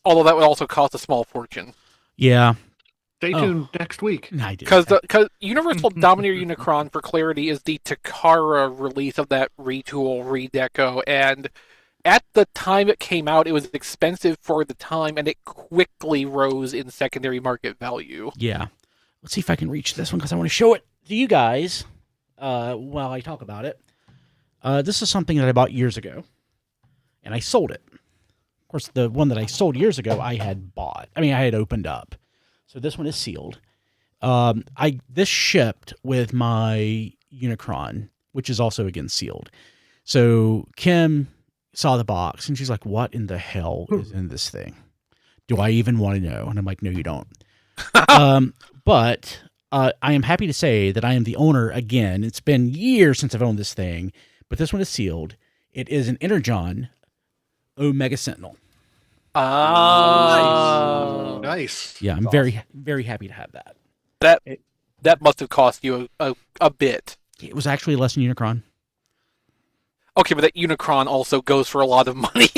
Although that would also cost a small fortune. Yeah. Stay tuned next week. I did. Because Universal Dominator Unicron, for clarity, is the Takara release of that retool, redeco, and at the time it came out, it was expensive for the time, and it quickly rose in secondary market value. Yeah. Let's see if I can reach this one, because I want to show it to you guys while I talk about it. This is something that I bought years ago, and I sold it. Of course, the one that I sold years ago, I had opened up. So this one is sealed. This shipped with my Unicron, which is also again sealed. So Kim saw the box and she's like, "What in the hell is in this thing? Do I even want to know?" And I'm like, "No, you don't." But I am happy to say that I am the owner again. It's been years since I've owned this thing, but this one is sealed. It is an Energon Omega Sentinel. Nice. Yeah, I'm very, very happy to have that. That must have cost you a bit. It was actually less than Unicron. Okay, but that Unicron also goes for a lot of money.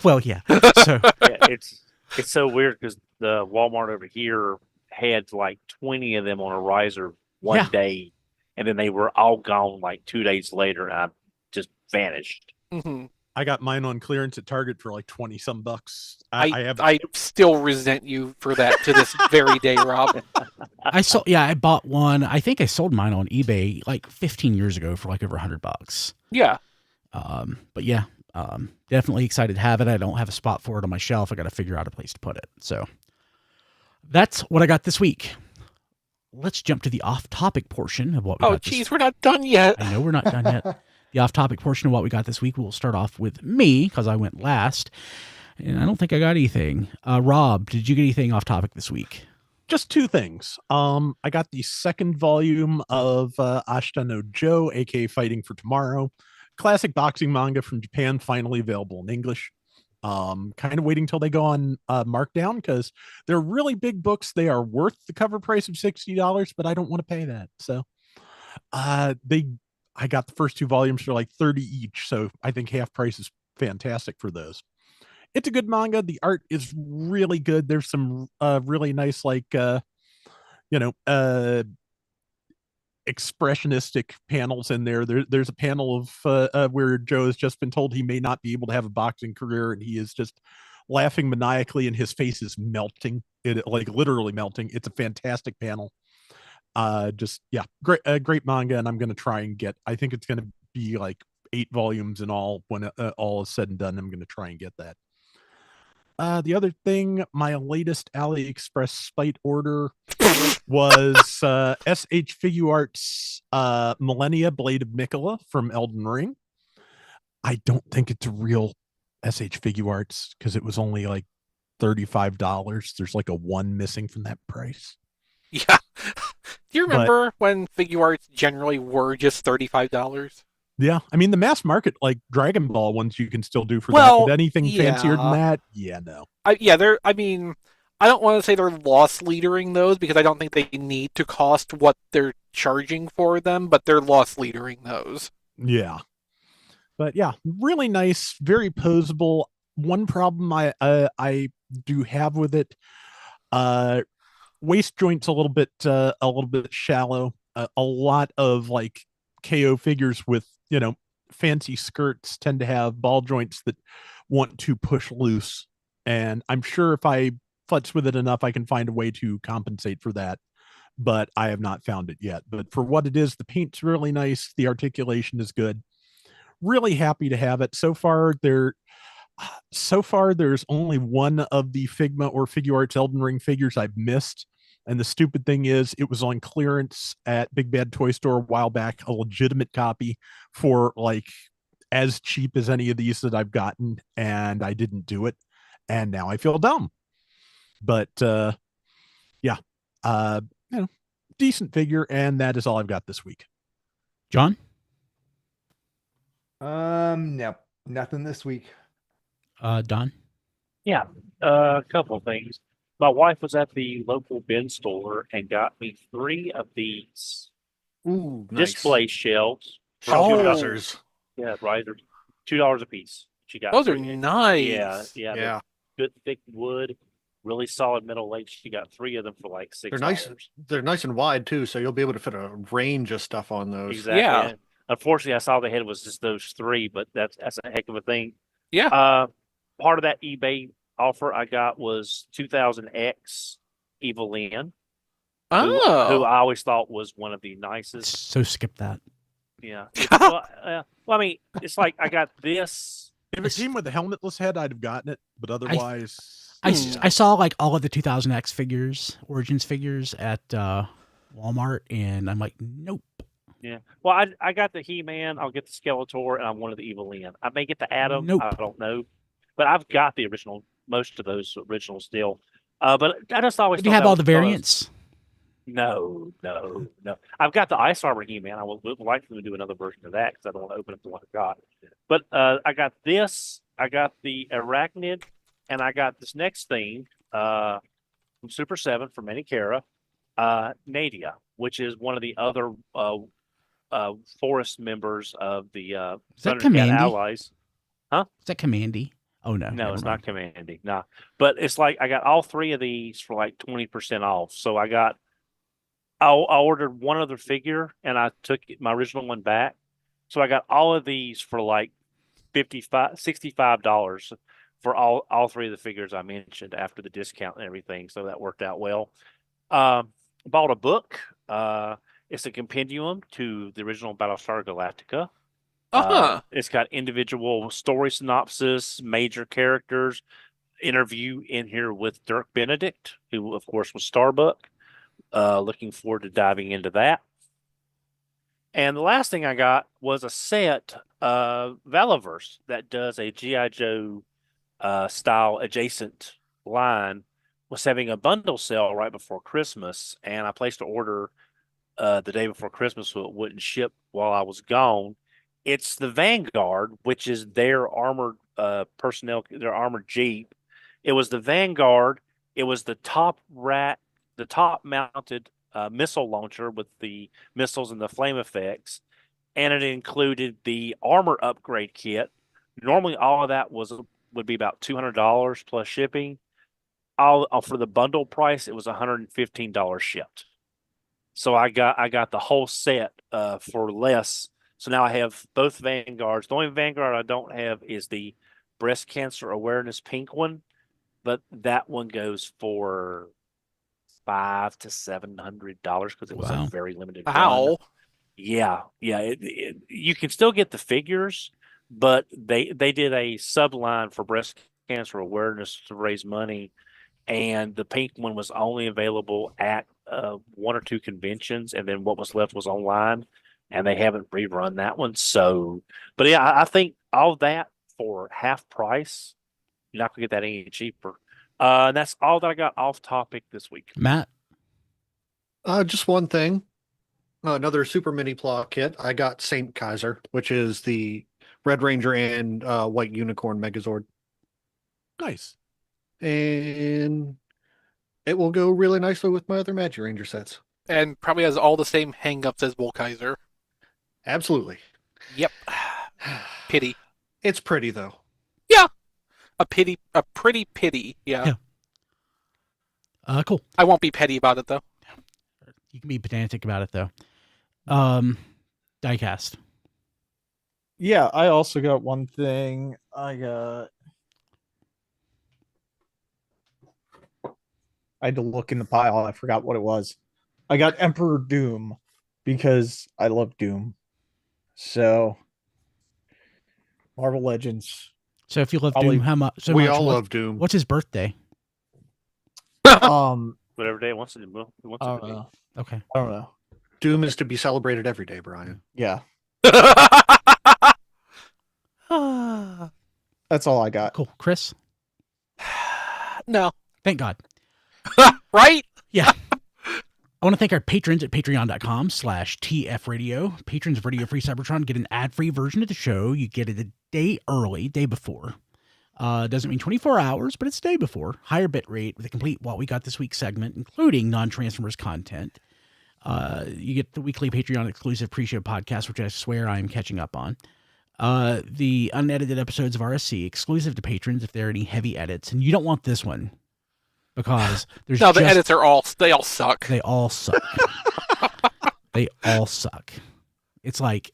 Well, yeah. So it's so weird because the Walmart over here had like 20 of them on a riser one day, and then they were all gone like 2 days later, and I just vanished. Mm-hmm. I got mine on clearance at Target for like 20 some bucks. I still resent you for that to this very day, Rob. I bought one. I think I sold mine on eBay like 15 years ago for like over $100. Yeah. But yeah, definitely excited to have it. I don't have a spot for it on my shelf. I got to figure out a place to put it. So that's what I got this week. Let's jump to the off-topic portion of what we got. Oh, geez, we're not done yet. I know we're not done yet. The off-topic portion of what we got this week, we'll start off with me, because I went last, and I don't think I got anything. Rob, did you get anything off-topic this week? Just two things. I got the second volume of Ashita no Joe, aka Fighting for Tomorrow. Classic boxing manga from Japan, finally available in English. Kind of waiting till they go on markdown, because they're really big books. They are worth the cover price of $60, but I don't want to pay that. So I got the first two volumes for like 30 each, so I think half price is fantastic for those. It's a good manga. The art is really good. There's some really nice, like, expressionistic panels in there. There's a panel of where Joe has just been told he may not be able to have a boxing career, and he is just laughing maniacally, and his face is melting. It like literally melting. It's a fantastic panel. Great manga, and I'm going to try and get, I think it's going to be like 8 volumes in all when all is said and done. I'm going to try and get that. The other thing, my latest AliExpress spite order was SH Figuarts Millennia Blade of Mikola from Elden Ring. I don't think it's a real SH Figuarts because it was only like $35. There's like a 1 missing from that price. Yeah. Do you remember when figure arts generally were just $35? Yeah, I mean the mass market like Dragon Ball ones you can still do for that. Well, But anything fancier than yeah. that, yeah, no. I mean, I don't want to say they're loss leadering those because I don't think they need to cost what they're charging for them, but they're loss leadering those. Yeah. But yeah, really nice, very posable. One problem I do have with it, waist joints a little bit shallow. A lot of like KO figures with, you know, fancy skirts tend to have ball joints that want to push loose. And I'm sure if I futz with it enough, I can find a way to compensate for that. But I have not found it yet. But for what it is, the paint's really nice. The articulation is good. Really happy to have it. So far, there's only one of the Figma or Figure Arts Elden Ring figures I've missed. And the stupid thing is, it was on clearance at Big Bad Toy Store a while back, a legitimate copy for like as cheap as any of these that I've gotten, and I didn't do it. And now I feel dumb. But yeah, you know, decent figure, and that is all I've got this week. John? No, nothing this week. Don? Yeah, a couple of things. My wife was at the local bin store and got me 3 of these Ooh, nice. display shelves. Risers. Yeah, risers. $2 a piece. She got Those are 3. nice. Yeah. Yeah. Good thick wood, really solid metal legs. She got 3 of them for like $6. They're nice. They're nice and wide too, so you'll be able to fit a range of stuff on those. Exactly. Yeah. And unfortunately, I saw the head was just those 3, but that's a heck of a thing. Yeah. Part of that eBay offer I got was 2000X Evelyn, who I always thought was one of the nicest. So skip that. Yeah. Well, I mean, it's like I got this. If it came with the helmetless head, I'd have gotten it, but otherwise, I saw like all of the 2000X figures, Origins figures at Walmart, and I'm like, nope. Yeah. Well, I got the He-Man, I'll get the Skeletor, and I wanted the Evelyn. I may get the Atom. Nope. I don't know. But I've got the original, most of those originals still. But I just always Did you thought have that all was the fun. variants? No. I've got the Ice Armor He-Man. I would like them to do another version of that because I don't want to open up the one I got. But I got this, I got the Arachnid, and I got this next thing from Super 7 from Manikara, Nadia, which is one of the other forest members of the Is that Thundercat Commandy? Allies. Is that Commandy? Oh no. No, never it's mind. not Commandy. Nah. But it's like I got all 3 of these for like 20% off. So I ordered one other figure and I took my original one back. So I got all of these for like $65 for all 3 of the figures I mentioned after the discount and everything. So that worked out well. Bought a book. It's a compendium to the original Battlestar Galactica. It's got individual story synopsis, major characters, interview in here with Dirk Benedict, who of course was Starbuck. Looking forward to diving into that. And the last thing I got was a set of Valaverse that does a G.I. Joe style adjacent line. Was having a bundle sale right before Christmas, and I placed an order the day before Christmas so it wouldn't ship while I was gone. It's the Vanguard, which is their armored personnel, their armored Jeep. It was the Vanguard. It was the top mounted missile launcher with the missiles and the flame effects, and it included the armor upgrade kit. Normally, all of that would be about $200 plus shipping. For the bundle price, it was $115 shipped. So I got the whole set for less. So now I have both Vanguards. The only Vanguard I don't have is the breast cancer awareness pink one, but that one goes for $500 to $700 because it was a very limited run. Yeah. You can still get the figures, but they did a subline for breast cancer awareness to raise money, and the pink one was only available at 1 or 2 conventions, and then what was left was online, and they haven't rerun that one. So, but yeah, I think all that for half price, you're not gonna get that any cheaper. That's all that I got off topic this week. Matt? Just one thing. Another Super Mini Plot kit. I got Saint Kaiser, which is the Red Ranger and White Unicorn Megazord. Nice. And it will go really nicely with my other Magic Ranger sets. And probably has all the same hang-ups as Volkaiser. Absolutely. Yep. Pity. It's pretty, though. Yeah. A pretty pity. Yeah. Cool. I won't be petty about it, though. You can be pedantic about it, though. Diecast. Yeah, I also got one thing. I had to look in the pile. I forgot what it was. I got Emperor Doom because I love Doom. So, Marvel Legends. So if you love Doom, how much? So we all love Doom. What's his birthday? Whatever day it wants to do. I don't know. Okay. I don't know. Doom is to be celebrated every day, Brian. Yeah. That's all I got. Cool. Chris? No. Thank God. Right? Yeah. I want to thank our patrons at patreon.com/TFradio. Patrons of Radio Free Cybertron get an ad-free version of the show. You get it a day early, day before. Doesn't mean 24 hours, but it's a day before. Higher bit rate with a complete What We Got This Week segment, including non-Transformers content. You get the weekly Patreon exclusive pre-show podcast, which I swear I am catching up on. The unedited episodes of RSC, exclusive to patrons if there are any heavy edits. And you don't want this one. Because there's no, the edits are they all suck. They all suck. They all suck. It's like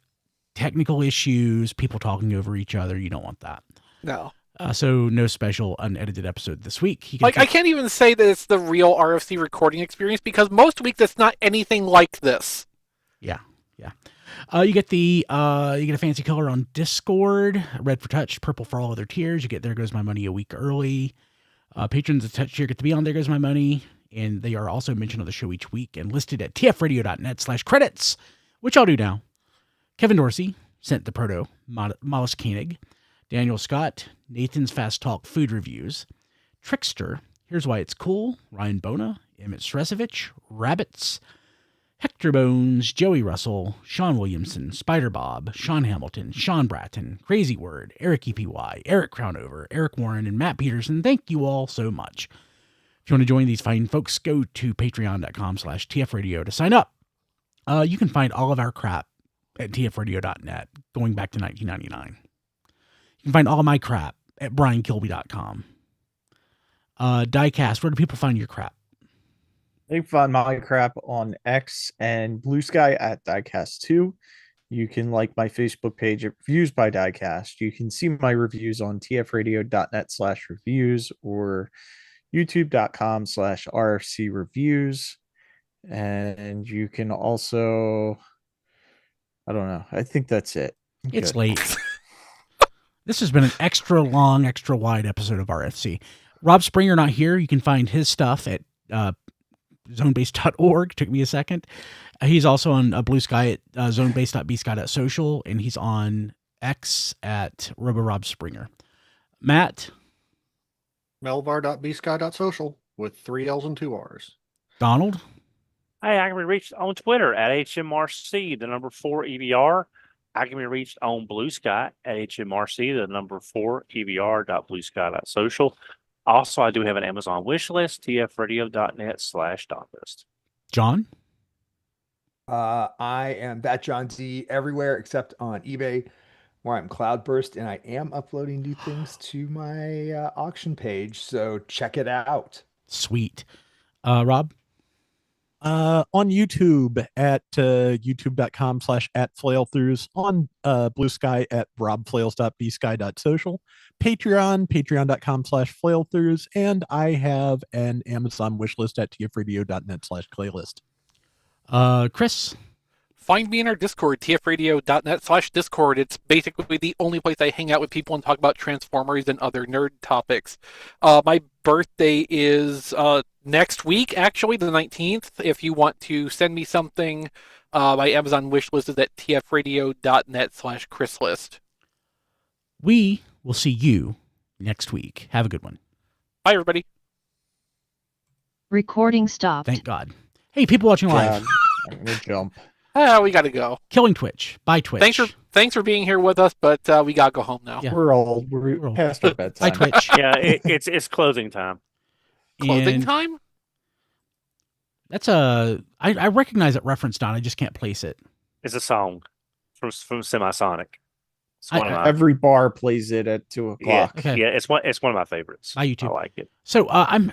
technical issues, people talking over each other. You don't want that. No. So no special unedited episode this week. I can't even say that it's the real RFC recording experience because most weeks it's not anything like this. Yeah. You get a fancy color on Discord, red for touch, purple for all other tiers. You get There Goes My Money a week early. Patrons of Touch Tier get to be on There Goes My Money, and they are also mentioned on the show each week and listed at tfradio.net/credits, which I'll do now. Kevin Dorsey sent the proto, Mollusk Koenig, Daniel Scott, Nathan's Fast Talk Food Reviews, Trickster, Here's Why It's Cool, Ryan Bona, Emmett Stresovich, Rabbits, Hector Bones, Joey Russell, Sean Williamson, Spider Bob, Sean Hamilton, Sean Bratton, Crazy Word, Eric EPY, Eric Crownover, Eric Warren, and Matt Peterson. Thank you all so much. If you want to join these fine folks, go to patreon.com/tfradio to sign up. You can find all of our crap at tfradio.net going back to 1999. You can find all of my crap at briankilby.com. Diecast, where do people find your crap? You can find my crap on X and Blue Sky at Diecast2. You can like my Facebook page at Reviews by Diecast. You can see my reviews on tfradio.net/reviews or youtube.com/RFC reviews. And you can also, I don't know. I think that's it. It's late. This has been an extra long, extra wide episode of RFC. Rob Springer not here. You can find his stuff at zonebase.org. Took me a second. He's also on Blue Sky at zonebase.bsky.social, and he's on X at RoboRobSpringer. Matt? Melvar.bsky.social with 3 L's and 2 R's. Donald? Hey, I can be reached on Twitter at HMRC, the number 4 EVR. I can be reached on Blue Sky at HMRC, the number 4 EVR.bluesky.social. Also, I do have an Amazon wish list, tfradio.net/.list. John? I am that John Z everywhere except on eBay, where I'm Cloudburst, and I am uploading new things to my auction page, so check it out. Sweet. Rob? On YouTube at youtube.com/@flailthroughs, on Blue Sky at robflails.bsky.social, patreon.com/flailthroughs, and I have an Amazon wishlist at tfradio.net/playlist. Chris? Find me in our Discord, tfradio.net/discord. It's basically the only place I hang out with people and talk about Transformers and other nerd topics. My birthday is next week, actually, the 19th. If you want to send me something, my Amazon wish list is at tfradio.net/chrislist. We will see you next week. Have a good one. Bye, everybody. Recording stopped. Thank God. Hey, people watching live. Yeah, I'm gonna jump. We got to go. Killing Twitch. Bye, Twitch. Thanks for being here with us, but we got to go home now. Yeah. We're old. We're past our bedtime. Bye, Twitch. Yeah, it's closing time. Clothing And time? That's I recognize that reference, Don. I just can't place it. It's a song from Semisonic. It's one of my, Every bar plays it at 2:00. yeah, Okay. yeah. It's one of my favorites. Bye, YouTube. I like it. So I'm